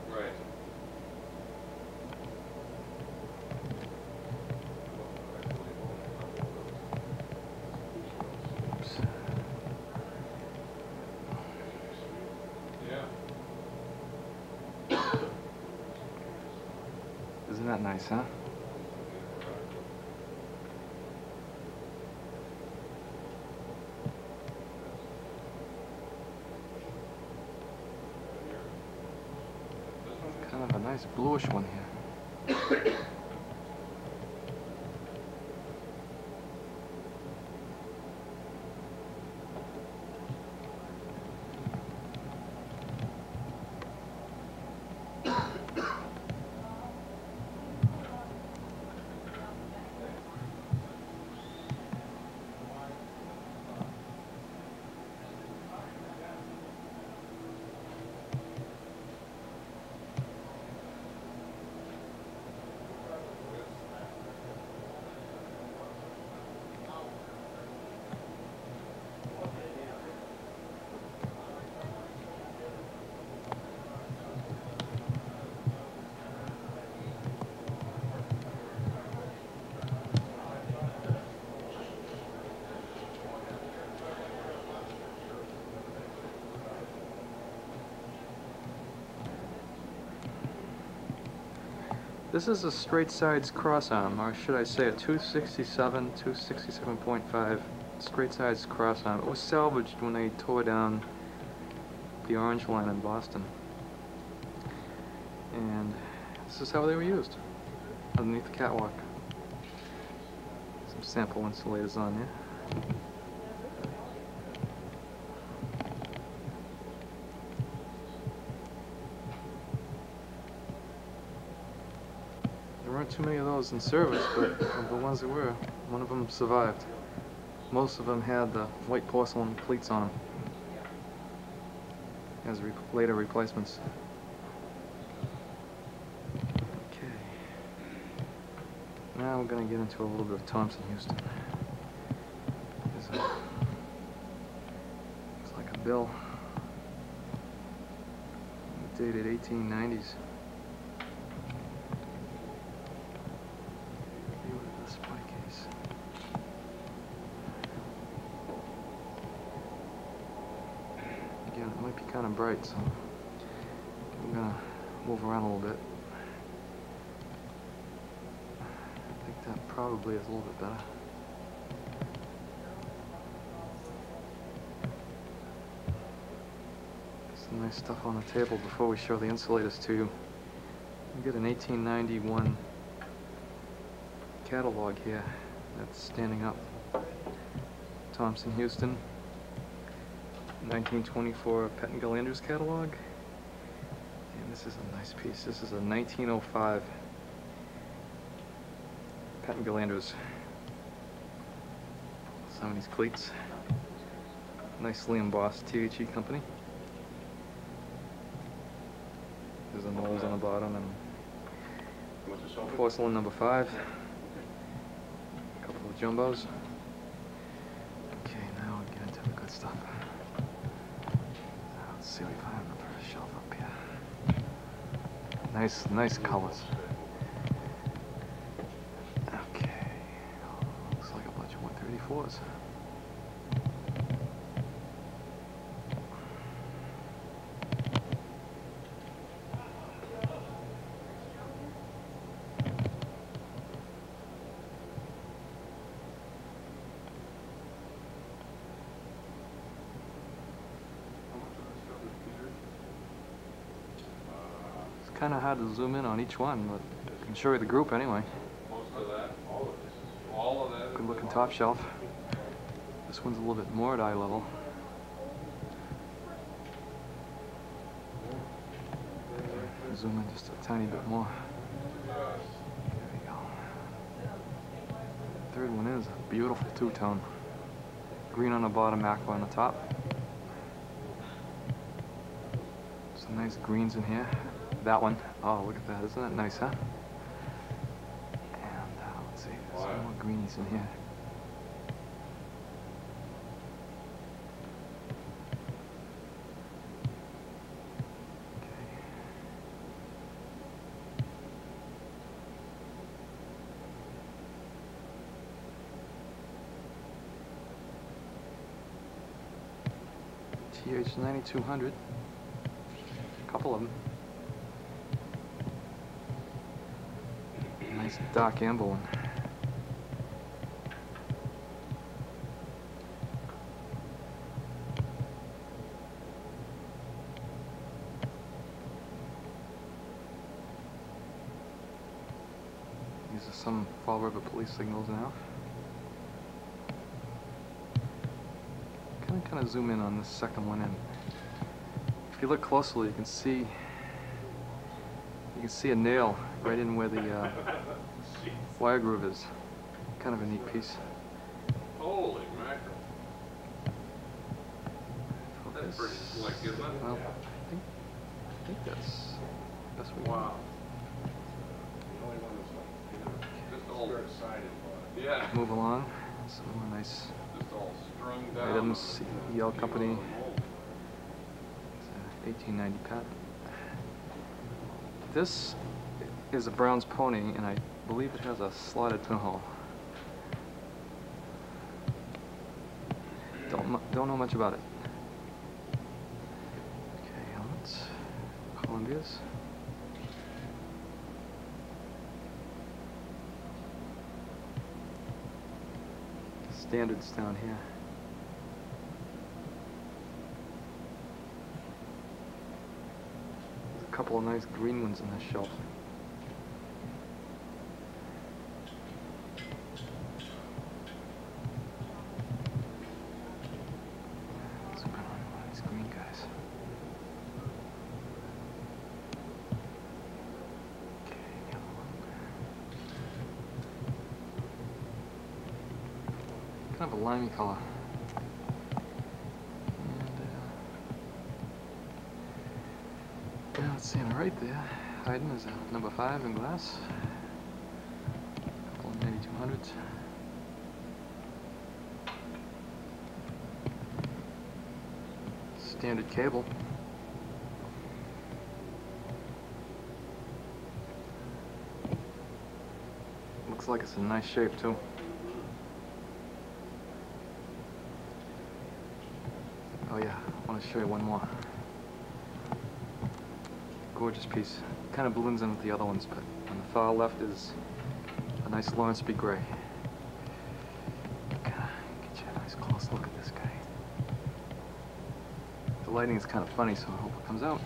Right. Isn't that nice, huh? Kind of a nice bluish one here. This is a straight sides cross arm, or should I say a 267.5 straight sides cross arm. It was salvaged when they tore down the Orange Line in Boston. And this is how they were used, underneath the catwalk. Some sample insulators on there. There weren't too many of those in service, but of the ones that were, one of them survived. Most of them had the white porcelain cleats on them as later replacements. Okay. Now we're going to get into a little bit of Thompson Houston. Looks like a bill dated 1890s. Again, it might be kind of bright, so I'm gonna move around a little bit. I think that probably is a little bit better. Some nice stuff on the table before we show the insulators to you. We get an 1891 catalog here that's standing up. Thompson Houston, 1924 Pettingill Andrews catalog. And this is a nice piece. This is a 1905 Pettingill Andrews. Some of these cleats. Nicely embossed THE company. There's a nose on the bottom and porcelain number 5. A couple of jumbos. Okay, now we get into the good stuff. Let's see what we find on the first shelf up here. Nice colors. Okay, looks like a bunch of 134s. Kind of hard to zoom in on each one, but I can show you the group anyway. Most of that, all of that. Good looking top shelf. This one's a little bit more at eye level. Zoom in just a tiny bit more. There we go. Third one is a beautiful two-tone. Green on the bottom, aqua on the top. Some nice greens in here. That one. Oh, look at that. Isn't that nice, huh? And let's see. There's some more greenies in here. Okay. TH 9200. A couple of them. Nice dark amber one. These are some Fall River police signals now. Kind of zoom in on this second one in. If you look closely, you can see a nail right in where the wire groove is. Kind of a neat piece. Holy mackerel. Focus. That's pretty slick, isn't it? Well, I think that's what we Wow. Just all yeah. move along. Some more nice Just all strung down. items. EL Company. It's a 1890 patent. This is a Brown's Pony, and I believe it has a slotted pinhole. Don't know much about it. Okay, helmets. Columbia's. standards down here. There's a couple of nice green ones on this shelf. Let's put on one of these green guys. Okay, yellow one. Kind of a limey color. And yeah, let's see, on the right there, hiding is a number 5 in glass. Couple of 9200s. Standard cable. Looks like it's in nice shape too. Oh yeah, I want to show you one more. Gorgeous piece. Kind of blends in with the other ones, but on the far left is a nice Lawrence B. Gray. Get you a nice close look at this guy. The lighting is kind of funny, so I hope it comes out.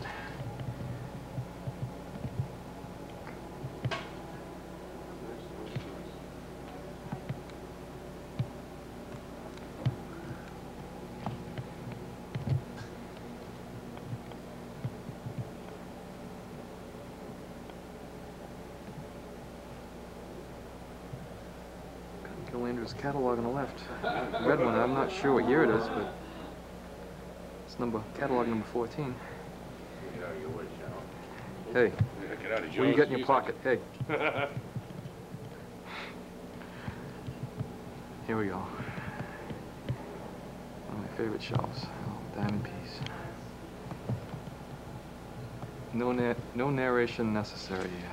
Landers catalog on the left. Red one, I'm not sure what year it is, but it's catalog number 14. Hey, what do you got in your pocket? Hey. Here we go. One of my favorite shelves. Oh, diamond piece. No narration necessary here.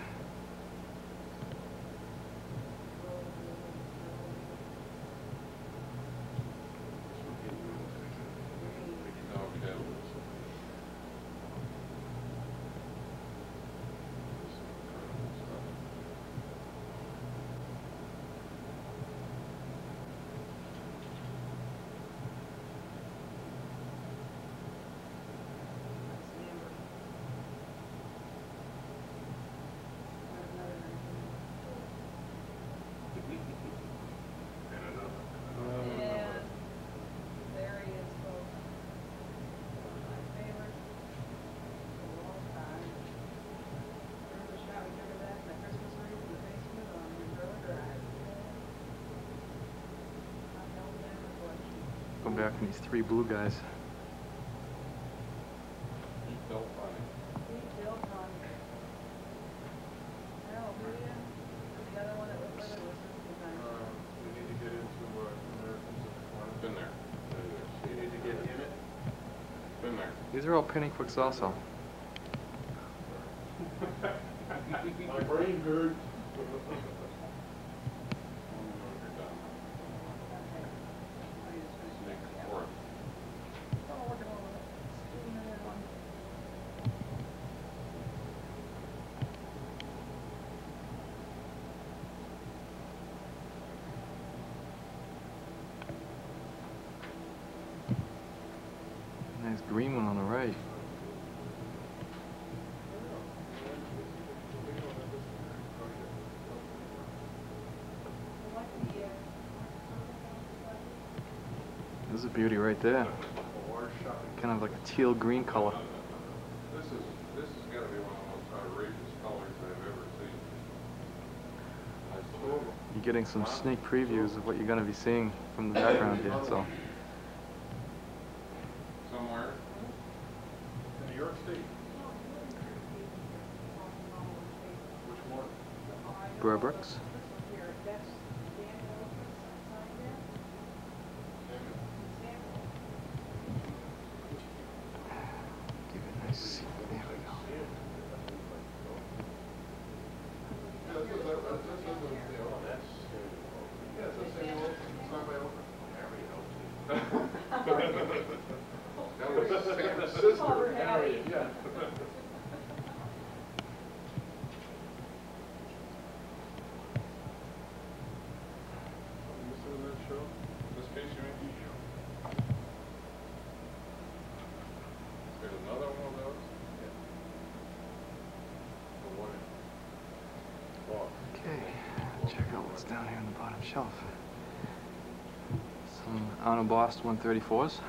Going back from these 3 blue guys. Bill Funny. We need to get into Americans of the Corner. Been there. You need to get in it. Been there. These are all penny quicks also. My brain hurts. Nice green one on the right. This is a beauty right there. Kind of like a teal green color. This has got to be one of the most outrageous colors I've ever seen. You're getting some sneak previews of what you're going to be seeing from the background here, so. Somewhere. In New York State. Which one? Burr Brooks. Give it a nice. There we go. That was Sam's sister, Harriet, yeah. This what's down here on the bottom shelf? Some unembossed 134s.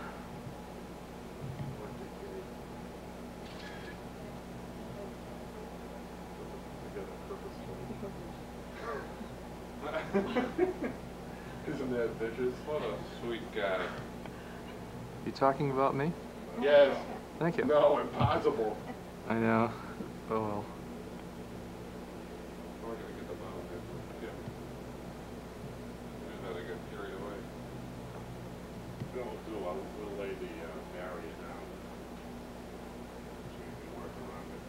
Isn't that vicious? What a sweet guy. You talking about me? Yes. Thank you. No, impossible. I know. Oh well. We're gonna get the bottle here. Yeah. Maybe that I got carried away. We'll lay the barrier down. So you can work around it.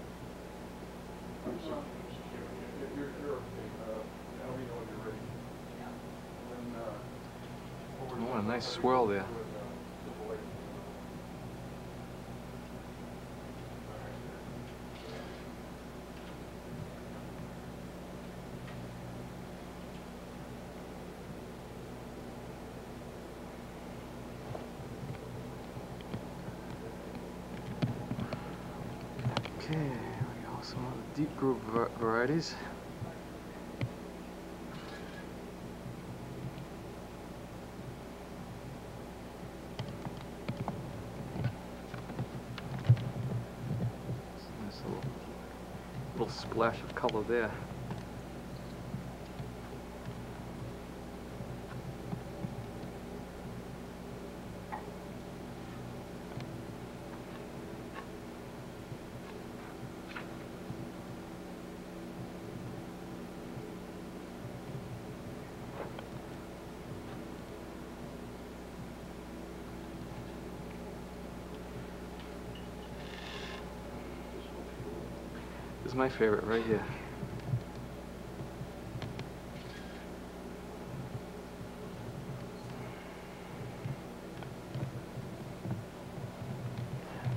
You're okay. Now we know when you're ready. Oh, what a nice swirl there. Okay, here we go. Some of the deep groove varieties. Nice little splash of color there. This is my favorite right here.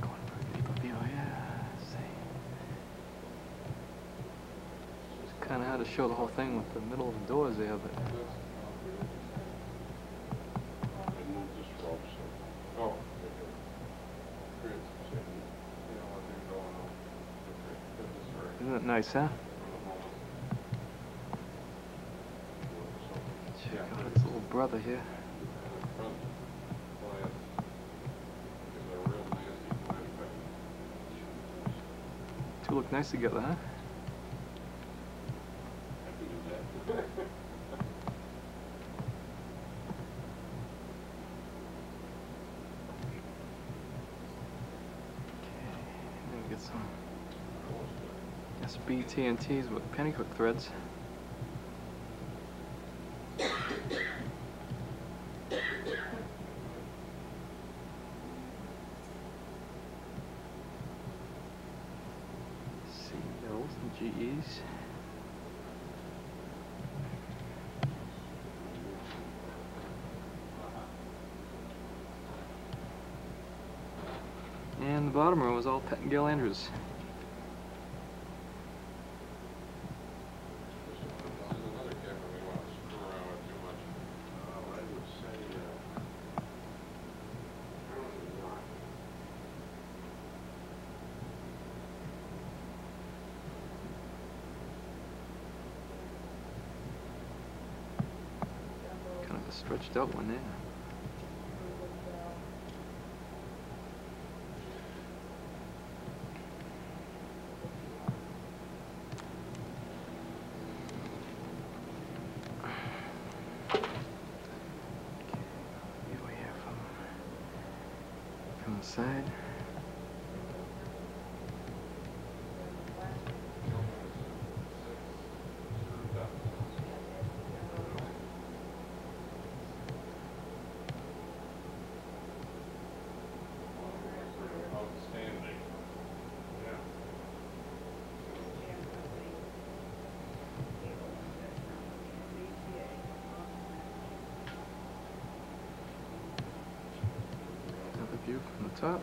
Going for a deeper view here. See. It's kind of hard to show the whole thing with the middle of the doors there, but Oh. Great. You know what they're going on. isn't it nice, huh? Check out its little brother here. Two look nice together, huh? Then we get some SB TNTs with pennyhook threads. CLs and GEs. And the bottom row is all Pettingill Andrews. Kind of a stretched out one there. View here from the side. Outstanding. Yeah. Another view from the top.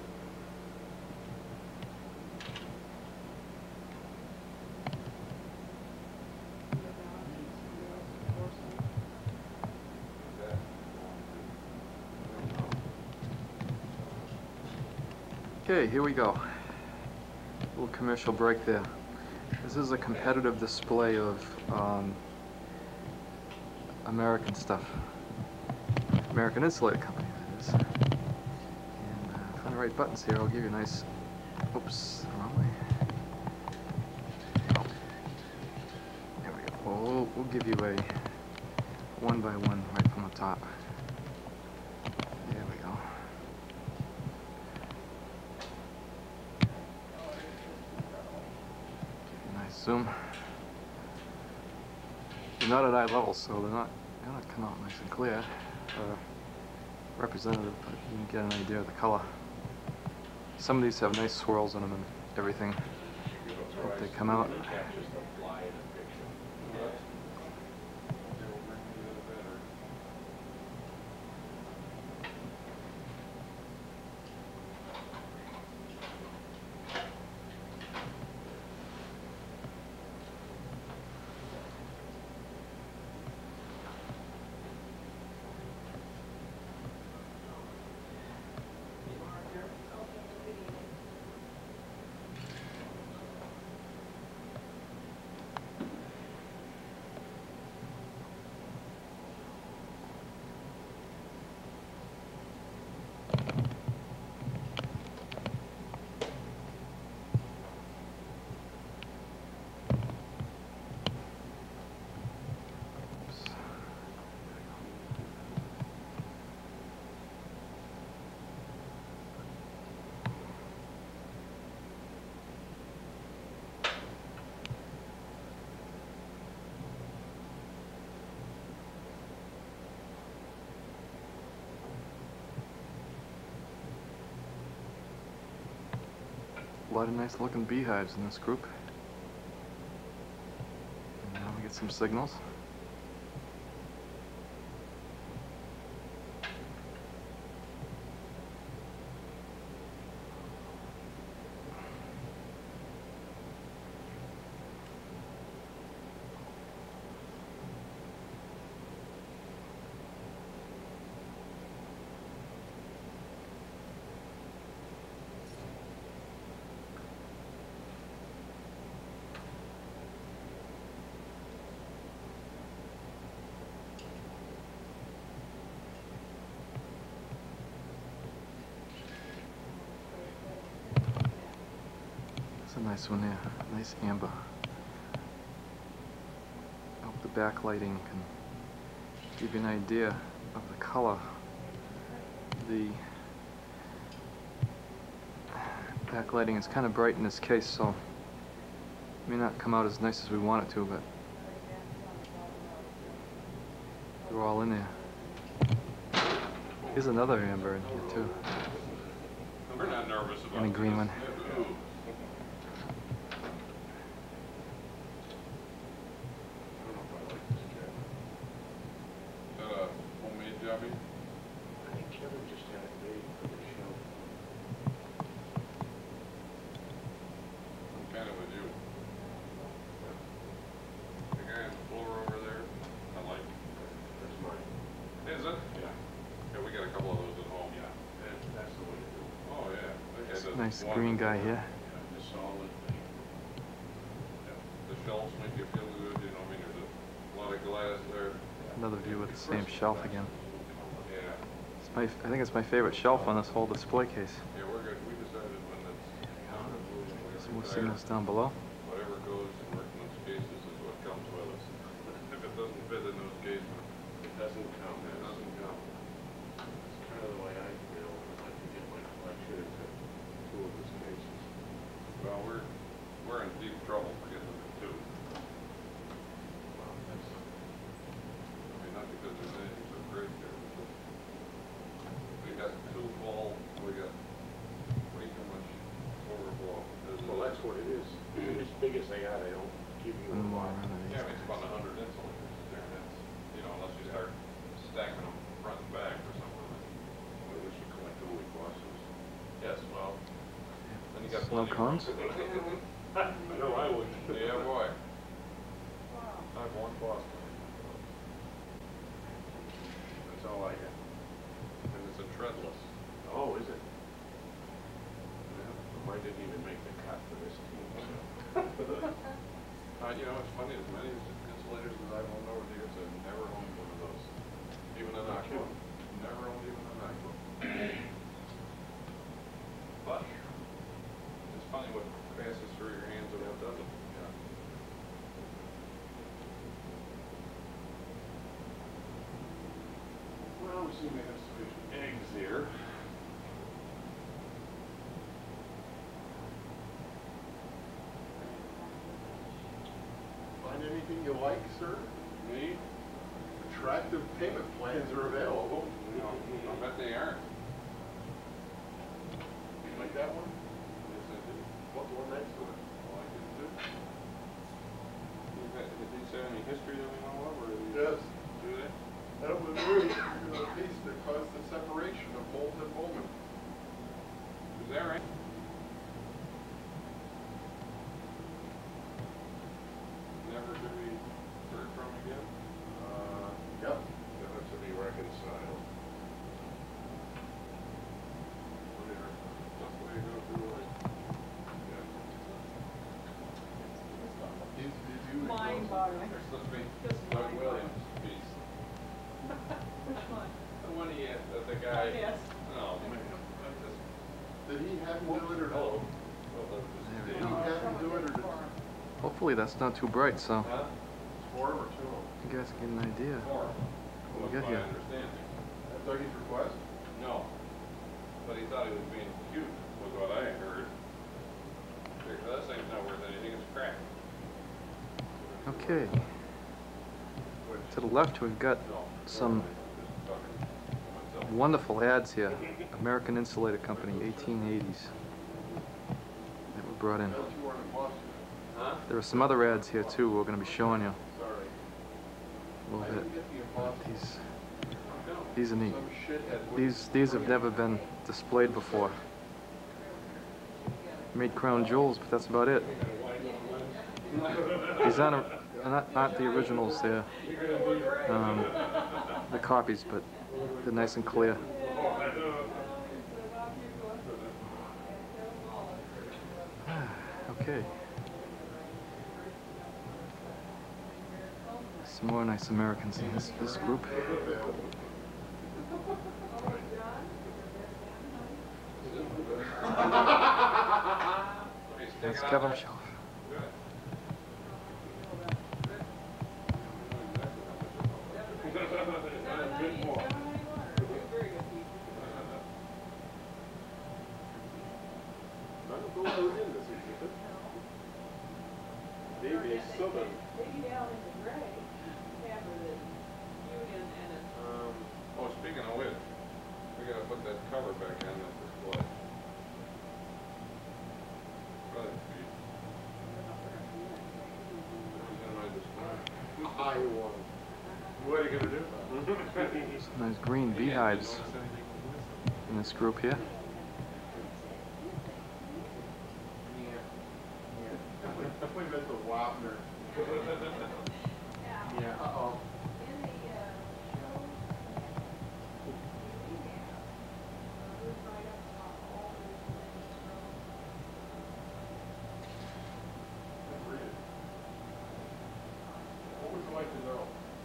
Okay, here we go. Little commercial break there. This is a competitive display of American stuff. American Insulator Company, that is. And find the right buttons here. I'll give you a nice. Oops, wrong way. Oh. There we go. Well, we'll give you a one by one right from the top. There we go. Nice zoom. They're not at eye level, so they're not come out nice and clear. Representative, but you can get an idea of the color. Some of these have nice swirls in them and everything. Hope they come out. A lot of nice looking beehives in this group. And now we get some signals. That's a nice one there, nice amber. I hope the backlighting can give you an idea of the color. The backlighting is kind of bright in this case, so it may not come out as nice as we want it to, but they're all in there. Here's another amber in here too. We're not nervous about And a green one. Nice green guy here. The shelves make you feel good, you know, I mean, there's a lot of glass there. Another view with the same shelf again. Yeah. I think it's my favorite shelf on this whole display case. Yeah, we're good. We decided when it's Some more signals down below. whatever goes in working those cases is what comes with us. If it doesn't fit in those cases, it doesn't come. It doesn't come. It's kind of the way I feel. I'd like to get my collection into two of his cases. Well, we're in deep trouble for getting them two. Well, that's, I mean, not because there's anything so great there. We got two full. We got way too much overflow. Well, that's what it is. As big as they are, they don't give you a lot. Yeah, I mean, it's about 100 insulators there. That's, you know, unless you start stacking them front and back or something. Well, we should collect all the bosses. Yes, well, then you got Slow plenty of cones. I know I would. Yeah, boy. I have one Boston. That's all I got. And it's a treadless. Oh, is it? Yeah. Mine didn't even make the cut for this team, so. You know, it's funny, as many insulators as I've owned over the years, I've never owned one of assume they have sufficient eggs here. Find anything you like, sir? Me? Attractive payment plans are available. No, I bet they aren't. You like that one? Yes, I do. What, the one next to it? I like it too. Have these had any history that we know of, or are these? Yes. Do they? That was really the piece that caused the separation of Mold and Bowman. Is that right? Never to be heard from again? Yep. Never to be reconciled. Whatever. That's the way you go through life. Yeah. He's you. Mind-boggling. There's supposed to be Just Doug mind-boggling. Williams piece. Which one? The one he had, the guy. Yes. No, man. I just. Did he have him do it or Hello. not? There Did we he go. have him do it or did Hopefully that's not too bright, so Huh? for him or to him? you guys get an idea. Four. What we Was got my here? understanding. At Dougie's request? No. But he thought he was being cute, was what I heard. That thing's not worth anything, it's crap. Okay. To the left, we've got No. some Just talking to myself. wonderful ads here. American Insulator Company, 1880s. That were brought in. That's you weren't in Boston. Huh? There are some other ads here too we're going to be showing you Sorry. a I little bit. didn't get the impossible. These are neat. Some shithead wouldn't These have never been displayed before. Made crown jewels, but that's about it. These aren't the originals. They're the copies, but they're nice and clear. Okay. Some more nice Americans in this group. That's Kevin Shaw. Maybe a southern. Maybe down in the gray, have the union and it. Oh, speaking of which, we gotta put that cover back on that display. Brother, in my display. I won. What are you gonna do? Some nice green beehives in this group here. We missed a Wapner. Yeah, uh-oh. In the, show, was right up on all those things. Read it. What would you like to know?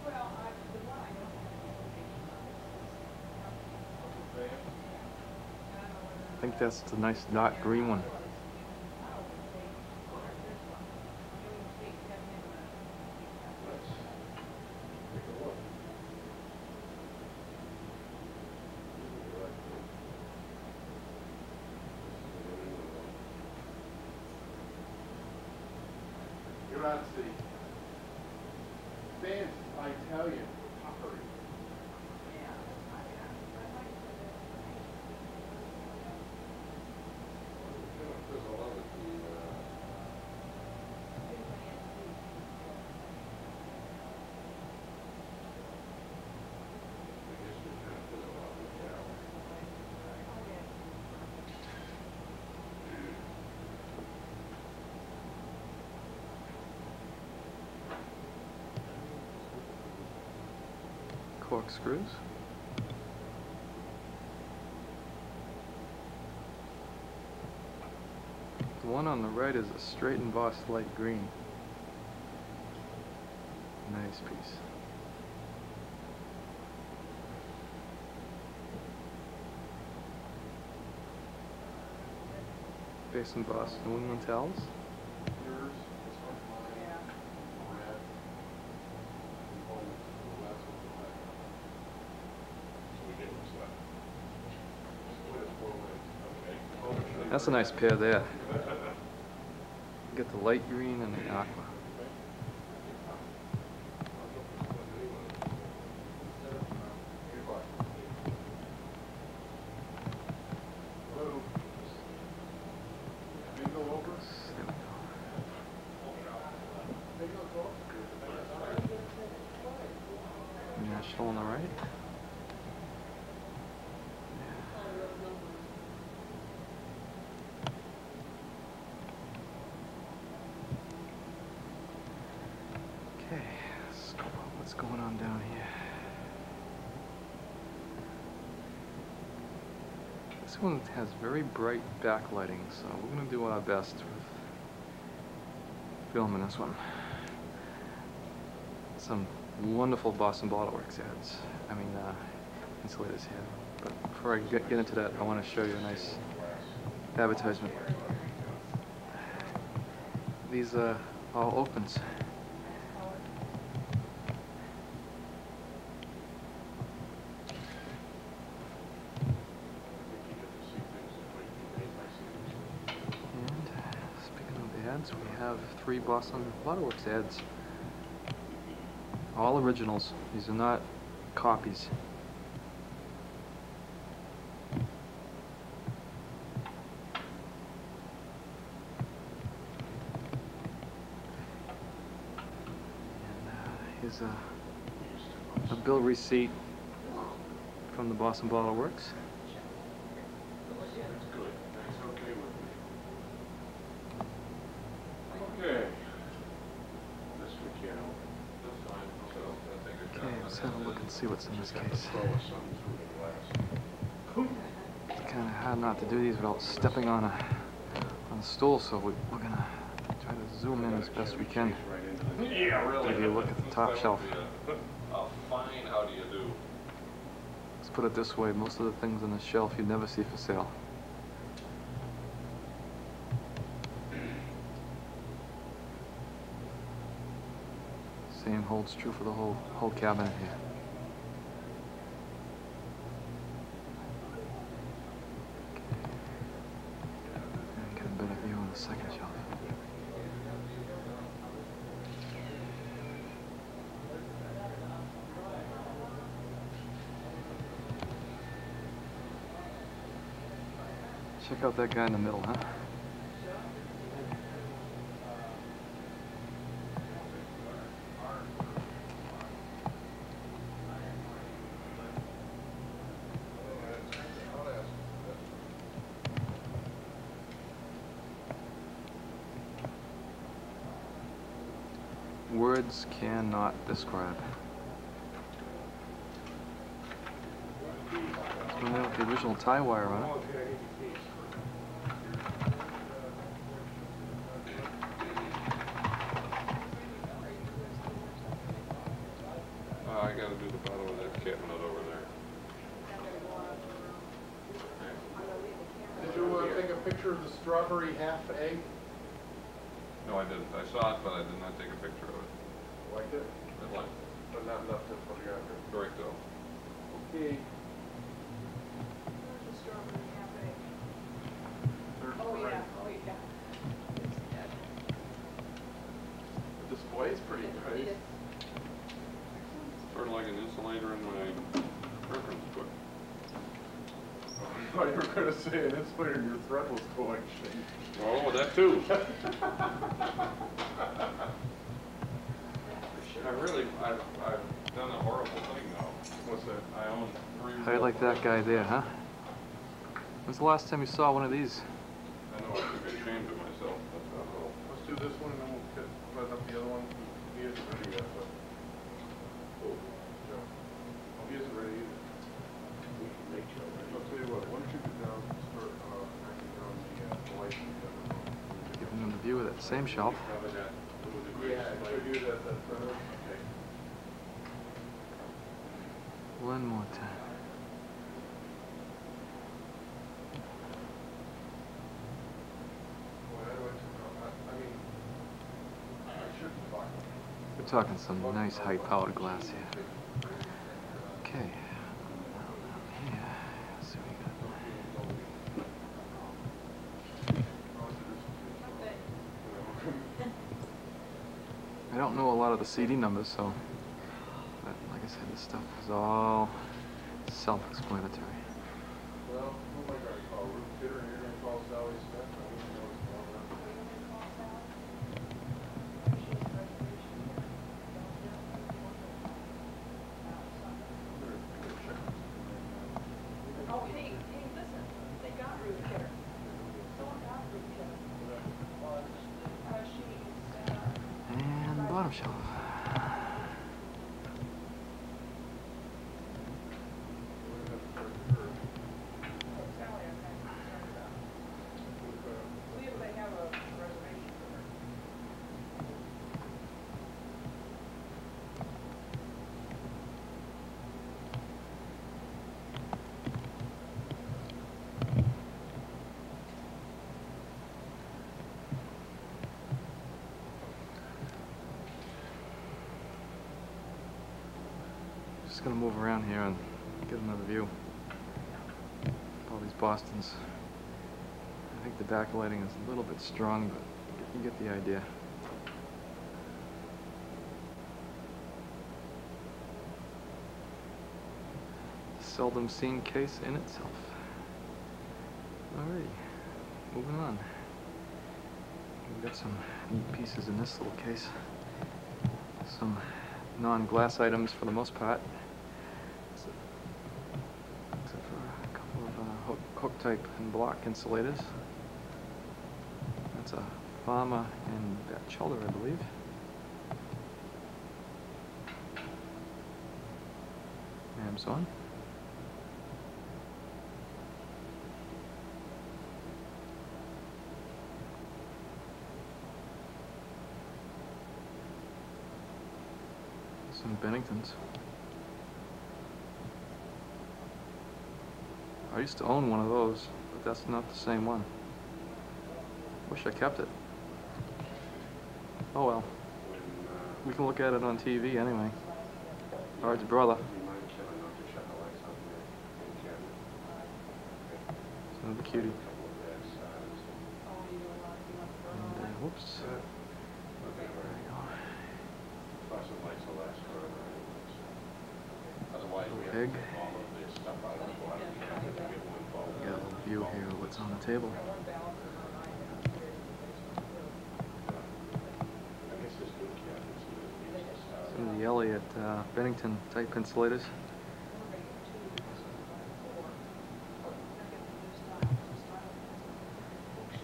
Well, the one I know has information on I think that's the nice dark green one. Let's take a look. Grazie. Fancy Italian pottery. Fizzle out at I guess we kind of fizzle out the gallery. Corkscrews. The one on the right is a straight embossed light green. Nice piece. Base embossed New England towels. Yours, this one's mine, Maurath. Oh, the last one's mine. So we get That's a nice pair there. Get the light green and the aqua. National on the right. Okay, scope out what's going on down here. This one has very bright backlighting, so we're going to do our best with filming this one. Some wonderful Boston Bottle Works ads. Insulators here. But before I get into that, I want to show you a nice advertisement. These all opens. And speaking of the ads, we have 3 Boston Bottle Works ads. All originals. These are not copies. And here's a bill receipt from the Boston Bottle Works. Okay. Okay, let's have a look and see what's in this case. It's kind of hard not to do these without stepping on a stool, so we're gonna try to zoom in as best we can. Yeah, really. Give you a look at the top shelf. Fine, how do you do? Let's put it this way, most of the things on the shelf you'd never see for sale. Same holds true for the whole cabinet here. And get a better view on the second shelf. Check out that guy in the middle, huh? Words cannot describe. It's going to have the original tie wire on it. I gotta do the bottom of that cabinet over there. Did you take a picture of the strawberry half egg? No, I didn't. I saw it, but I did not take a picture of it. Liked it? I liked it. But not enough to photograph it. Correct, though. Okay. Where's the strawberry cafe? Third Oh, right. yeah, oh, yeah. The display is pretty It nice. is. Sort of like an insulator in my reference book. I thought you were going to say an insulator in your threadless collection. Oh, that too. I've done a horrible thing now. What's that? I own 3. How you like that guy there, huh? When's the last time you saw one of these? I know I should be ashamed of myself, but Let's do this one and then we'll put up the other one. He isn't ready yet, but. Oh, Joe. Oh, he isn't ready either. I'll tell you what, why don't you get down and start knocking down the lights and the other one. Giving them the view of that same shelf. Yeah, I showed you that printer. Okay. One more time. Well, I mean, I shouldn't talk. We're talking some nice high-powered glass here. Okay. Now, down here. Let's see what we got. don't know a lot of the CD numbers, so, but like I said, this stuff is all self-explanatory. Well, who am I gonna call? Ruth Kidder, and you're gonna call Sally Smith? I don't even know what's going on. Oh, hey, listen, they got Ruth Kidder. Someone got Ruth Kidder. She's, And bottom shelf. Sally, I'm kind of concerned about. Believe they have a reservation for her. Just gonna move around here and get another view of all these Bostons. I think the backlighting is a little bit strong, but you get the idea. Seldom seen case in itself. Alrighty, moving on. We've got some neat pieces in this little case. Some non-glass items for the most part, except for a couple of hook type and block insulators. That's a Farmer and Batchelder, I believe. Amazon. Some Benningtons. I used to own one of those, but that's not the same one. Wish I kept it. Oh well. We can look at it on TV anyway. Ard's brother. It's another cutie. And, whoops. There we go. Pig. Got a little view here of what's on the table. Some of the Elliott Bennington type insulators.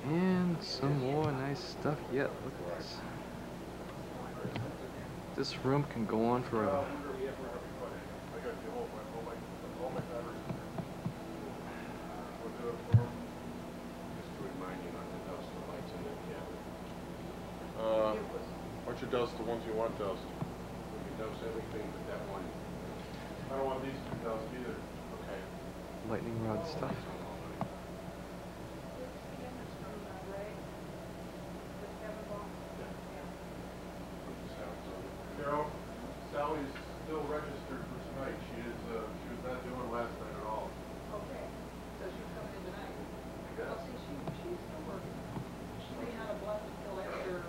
And some more nice stuff yet. Look at this. This room can go on forever. Why don't you dust the ones you want dust? We can dose everything but that one. I don't want these two dust either. Okay. Lightning rod stuff. Carol, Sally's still registered for tonight. She was not doing last night at all. Okay, so she's coming in tonight. I guess. Well, see, she's still working. She may not have left until after,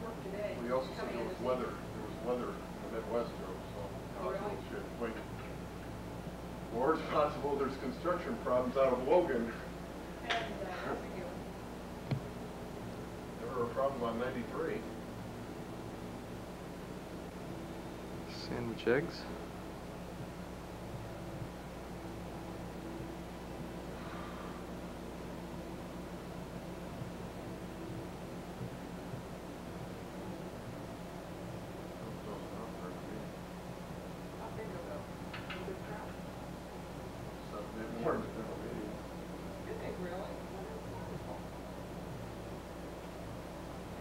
work today. We also said Coming there in was this weather. evening. There was weather in the Midwest, Joe, so. Oh, really? Shit, wait. Or it's possible there's construction problems out of Logan. And, what's the deal? There were a problem on 93. Sandwich eggs. How big are those? A good crowd? Did they really? Wonderful.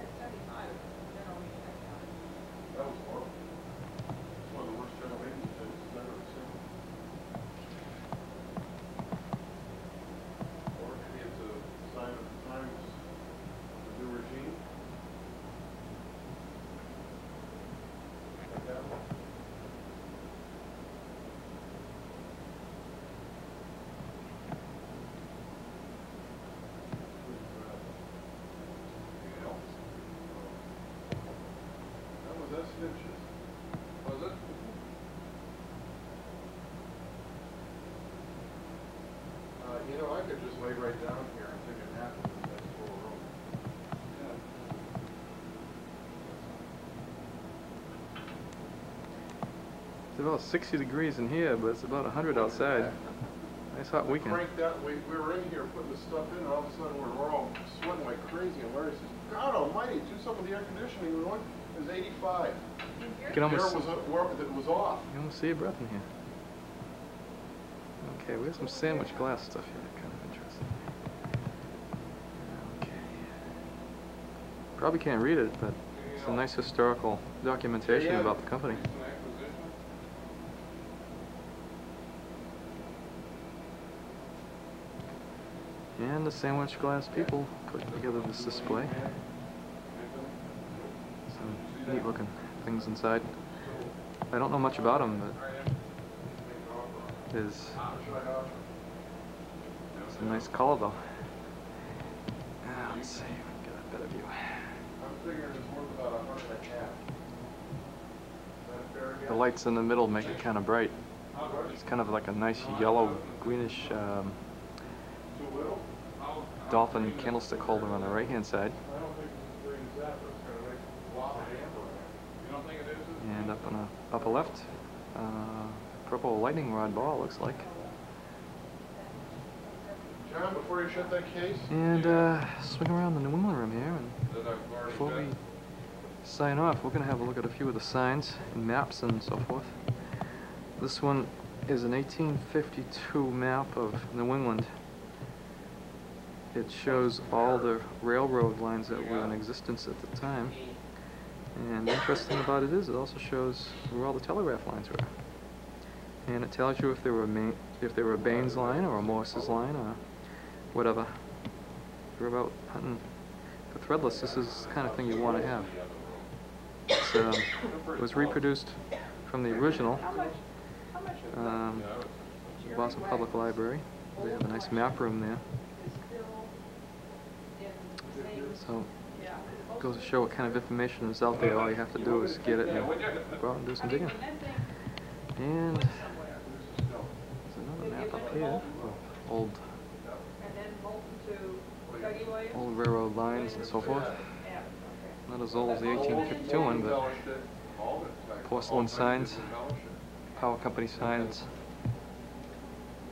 At 75, general meeting, I counted. That was horrible. It's one of the worst general meetings about 60 degrees in here, but it's about 100 outside. Nice hot weekend. Cranked that, we were in here putting the stuff in, and all of a sudden we're all sweating like crazy, and Larry says, God almighty, do something with the air conditioning. We went, it was 85. You can almost, Air was off. you almost see your breath in here. Okay, we have some sandwich glass stuff here, kind of interesting. Okay. Probably can't read it, but it's a nice historical documentation about the company. And the sandwich glass people put together this display. Some neat looking things inside. I don't know much about them, but it's a nice color though. Let's see if we can get a better view. I'm figuring it's worth about 100 and a half. The lights in the middle make it kind of bright. It's kind of like a nice yellow, greenish Too little? dolphin candlestick holder on the right-hand side. I don't think it's as big as that, but it's going to make a lot of amber. You don't think it is? And up on the upper left, purple lightning rod ball, looks like. John, before you shut that case? And swing around the New England room here, and before we sign off, we're going to have a look at a few of the signs and maps and so forth. This one is an 1852 map of New England. It shows all the railroad lines that were in existence at the time. And interesting about it is, it also shows where all the telegraph lines were. And it tells you if they were a Baines line or a Morse's line or whatever. If you're about hunting for threadless, this is the kind of thing you want to have. It's, it was reproduced from the original Boston Public Library. They have a nice map room there. So it goes to show what kind of information is out there. All you have to do is get it and go out and do some digging. And there's another map up here of old railroad lines and so forth. Not as old as the 1852 one, but porcelain signs, power company signs.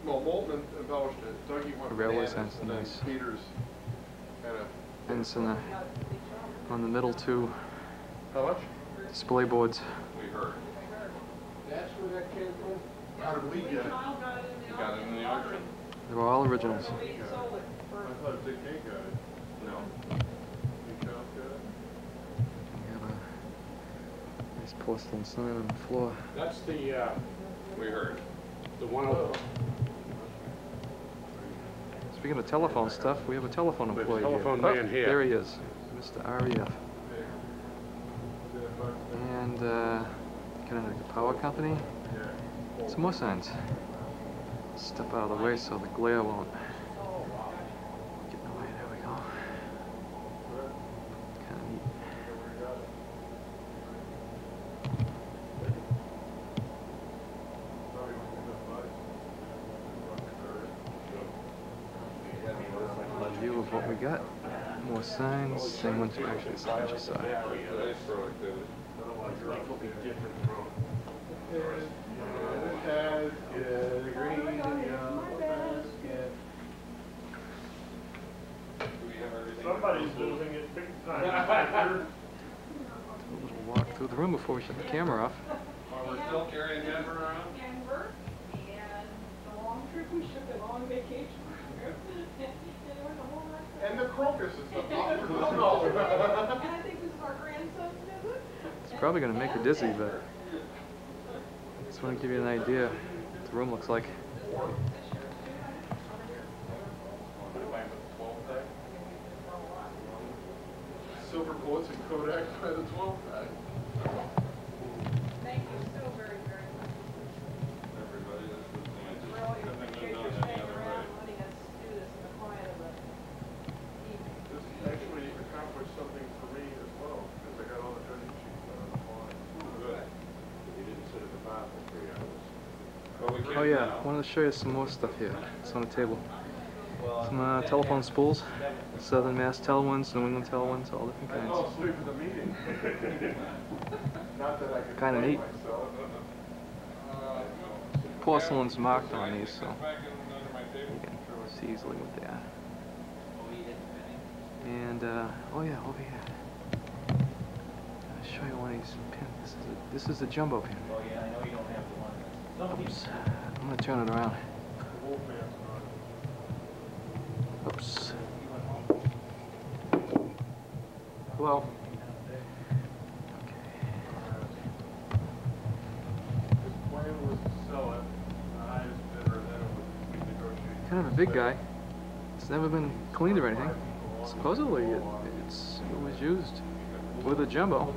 Well, Moulton embellished it. Dougie went Railway bananas, signs, and then nice. Peters kind of... And it's in on the middle two How much? display boards. We heard. That's where that came from? How did we get it? You got it in the auction? They were all originals. I thought Dick Hay got it. No. Big Charles got it? We have a nice porcelain sign on the floor. That's the We heard. one over. Speaking of telephone stuff, we have a telephone There's a employee telephone here. man here. There he is, Mr. REF. And Connecticut Power Company. Some more signs. Step out of the way so the glare won't get in the way. There we go. Kind of neat. A view of what we got. More signs. Same ones. Actually, signs you saw. Today's productivity. Somebody's losing it big time. A little walk through the room before we shut the camera off. We're still carrying Denver around? Denver, and the long trip, we took a long vacation. And there was a whole lot of- And the crocus is the And I think this is our grandson's visit. It's probably going to make her dizzy, but I just want to give you an idea what the room looks like. Silver bullets and Kodak by the 12 pack. Thank you so very, very much. Everybody, this was nice. Really Couldn't have appreciate been your done any staying other around, way. letting us do this in the quiet of the evening. This actually accomplished something for me as well, because I got all the judging sheets done on the fly. Good. You didn't sit at the bar for 3 hours. Well, we can Oh yeah, now. I wanted to show you some more stuff here. It's on the table. Some telephone spools. Southern Mass Telewinds, New England Telewinds, all different kinds. Oh, sleep for the meeting. Not that I could Kinda blame neat. myself. porcelain's marked on these, so you can see easily what they are. And oh yeah, over here. I'll show you one of these pins. This is a jumbo pin. Oh yeah, I know you don't have the one. Oops. I'm gonna turn it around. Oops. Hello. Kind of a big guy. It's never been cleaned or anything. Supposedly it was used with a jumbo.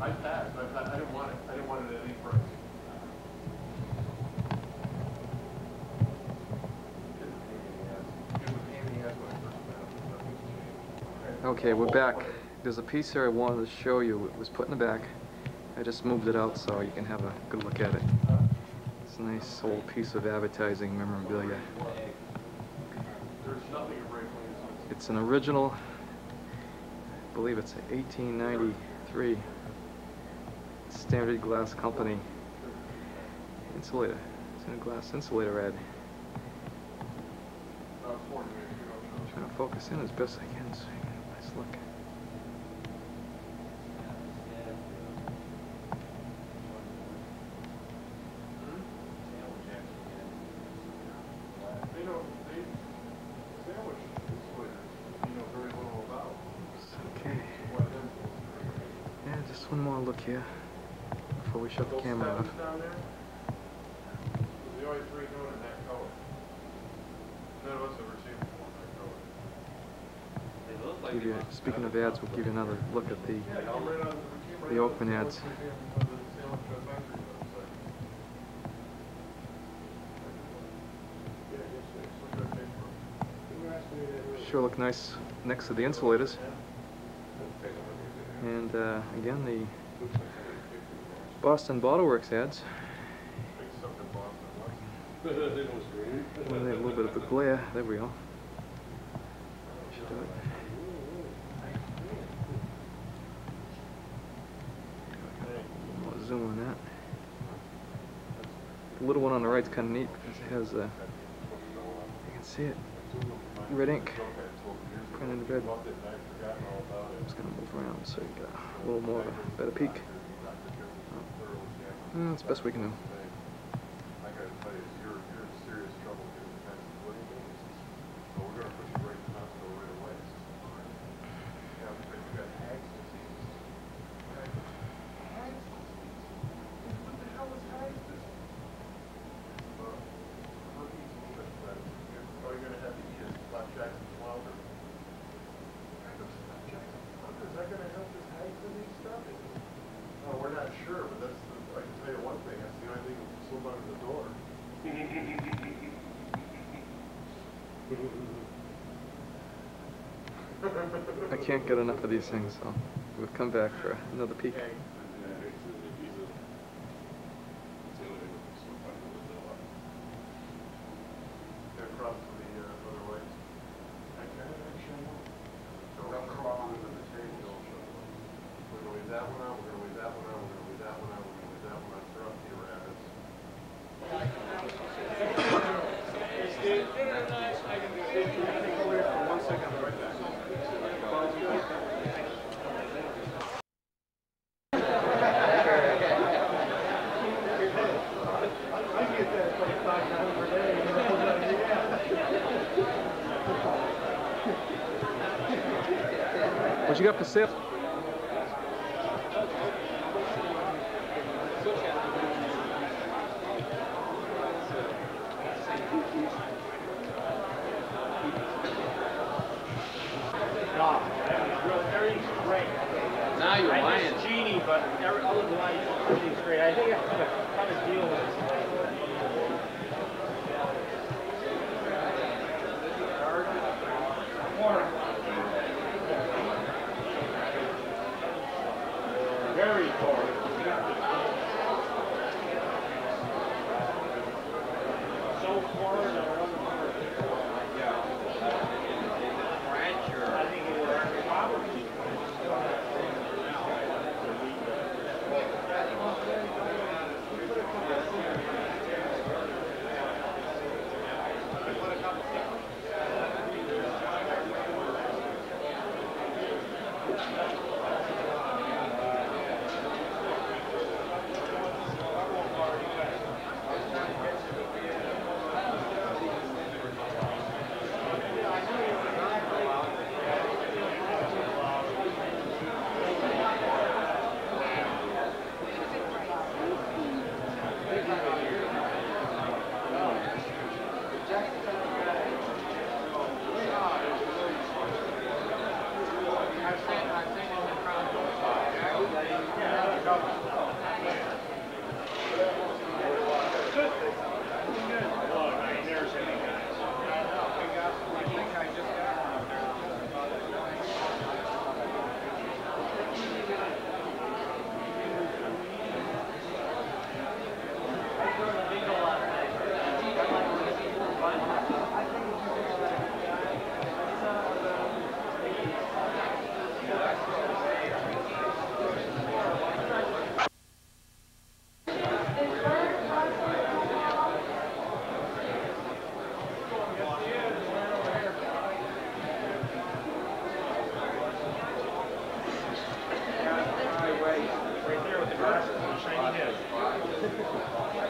I passed. I didn't want it. I didn't want it at any price. Okay, we're back. There's a piece here I wanted to show you. It was put in the back. I just moved it out so you can have a good look at it. It's a nice old piece of advertising memorabilia. It's an original, I believe it's an 1893 Standard Glass Company insulator. It's in a glass insulator ad. I'm trying to focus in as best I can so you can have a nice look. Okay. Yeah, just one more look here before we shut the camera off. The only three known in that color. None of us have received one in that color. Give you, speaking of ads, we'll give you another look at the Oakman ads. Sure look nice next to the insulators. And again, the Boston Bottle Works ads. Eliminate a little bit of the glare. There we go. Should do it. I'll zoom on that. The little one on the right's kind of neat because it has, you can see it, red ink printed in red. I'm just going to move around so you get a little more of a better peek. That's the best we can do. I gotta tell you, you're in serious trouble here in Pennsylvania. So we're gonna put you right in the hospital right away. Yeah, because you got Hag's disease. Hag's disease? What the hell is Hag's disease? Herpes simplex. All you're gonna have to eat is flapjacks and flounder. Is that gonna help this Hag's disease stuff? Oh, we're not sure, but that's I can tell you one thing, that's the only thing that will slip under the door. I can't get enough of these things, so we'll come back for another peek. They're across from the other way. I can't actually. Don't crawl under the table. We're gonna leave that one out, we're gonna leave that one out, we're gonna leave that one out, we're gonna leave that one out, throw out the rabbits. Take over here for 1 second, I'll be right back. I get that 25 times per day, you know, What you got for sale? Now you're lying. It's Genie, but otherwise everything's great. I think I have to cut a deal with this.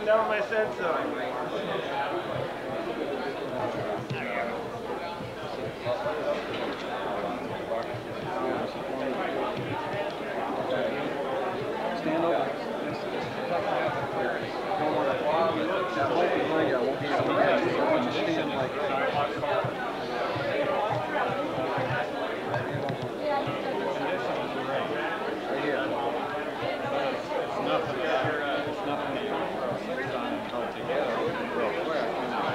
putting down my sense of. Stand over. Don't want to fall. That light behind you won't be able to see. I want you to stand like right here. It's nothing. It's nothing for us sits on and go together real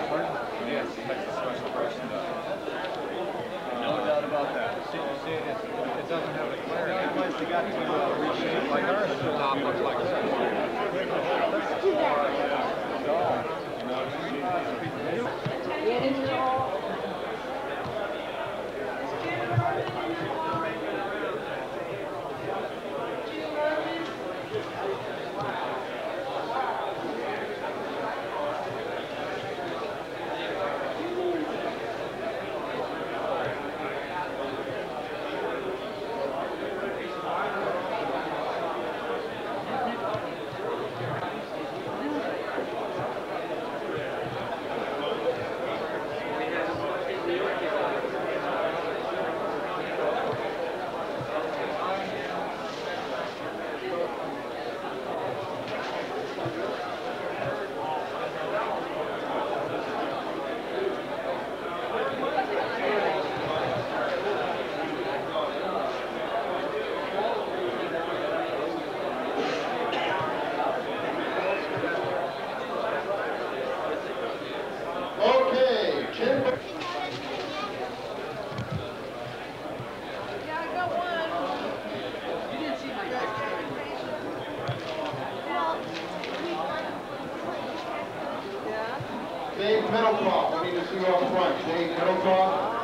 quick. Yes, it makes a special person. No doubt about that. See, it doesn't have the clarity. Otherwise, they got to reshape it like ours. The top looks like a Dave Middlecroft, we need to see you up front. Dave Middlecroft.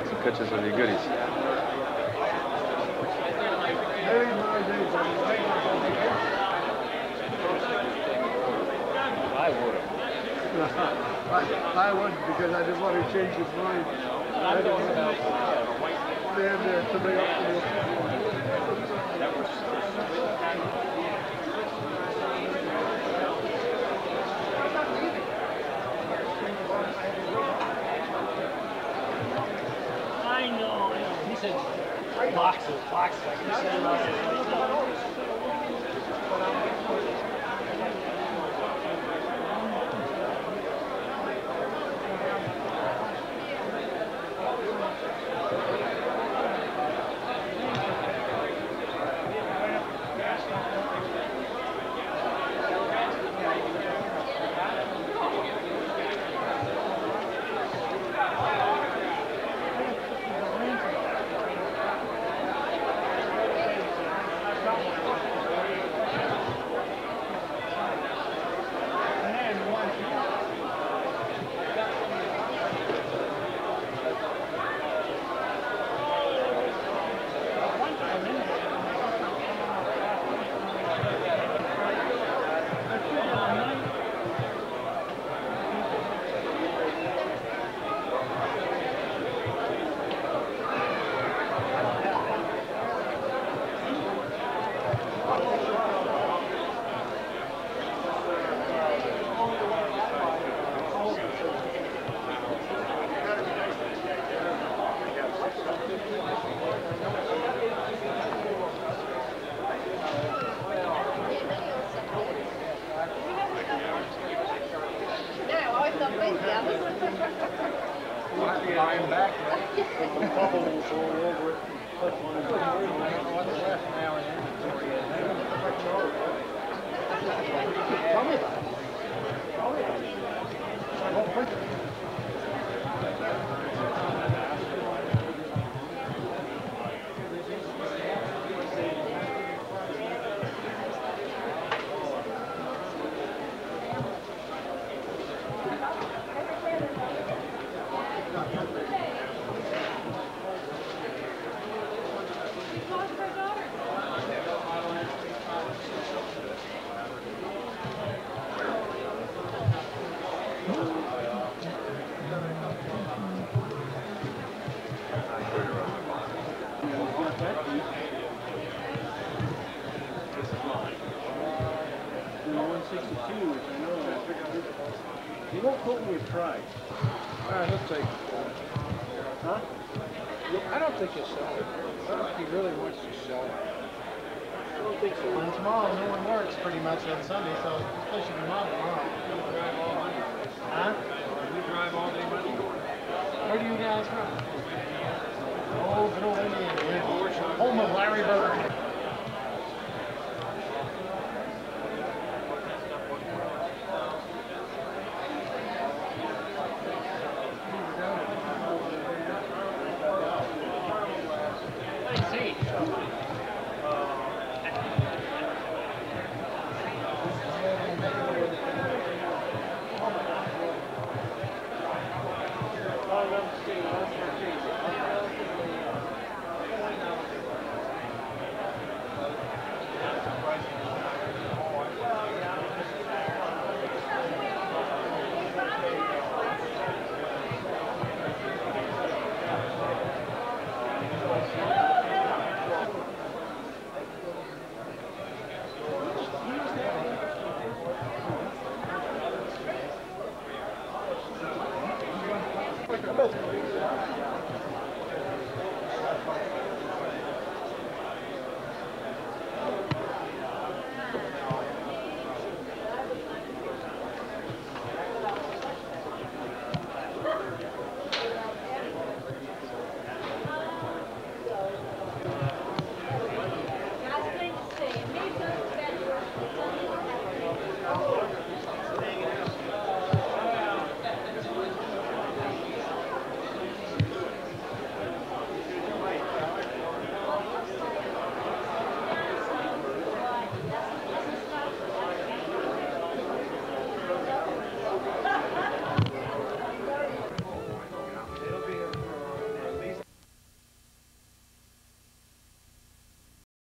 Some pictures of your goodies. I would. I wouldn't because I didn't want to change his mind. I don't stand there to make up for I know. He said boxes. I can say You won't put when we've tried. All right, let's take it. Huh? I don't think he'll sell it. I don't think he really wants to sell it. I don't think so. And tomorrow, no one works pretty much on Sunday, so they should be mine tomorrow. Huh? We drive all day Monday. Where do you guys from? Oh, good old Indian. Home of Larry Bird. Nice seat.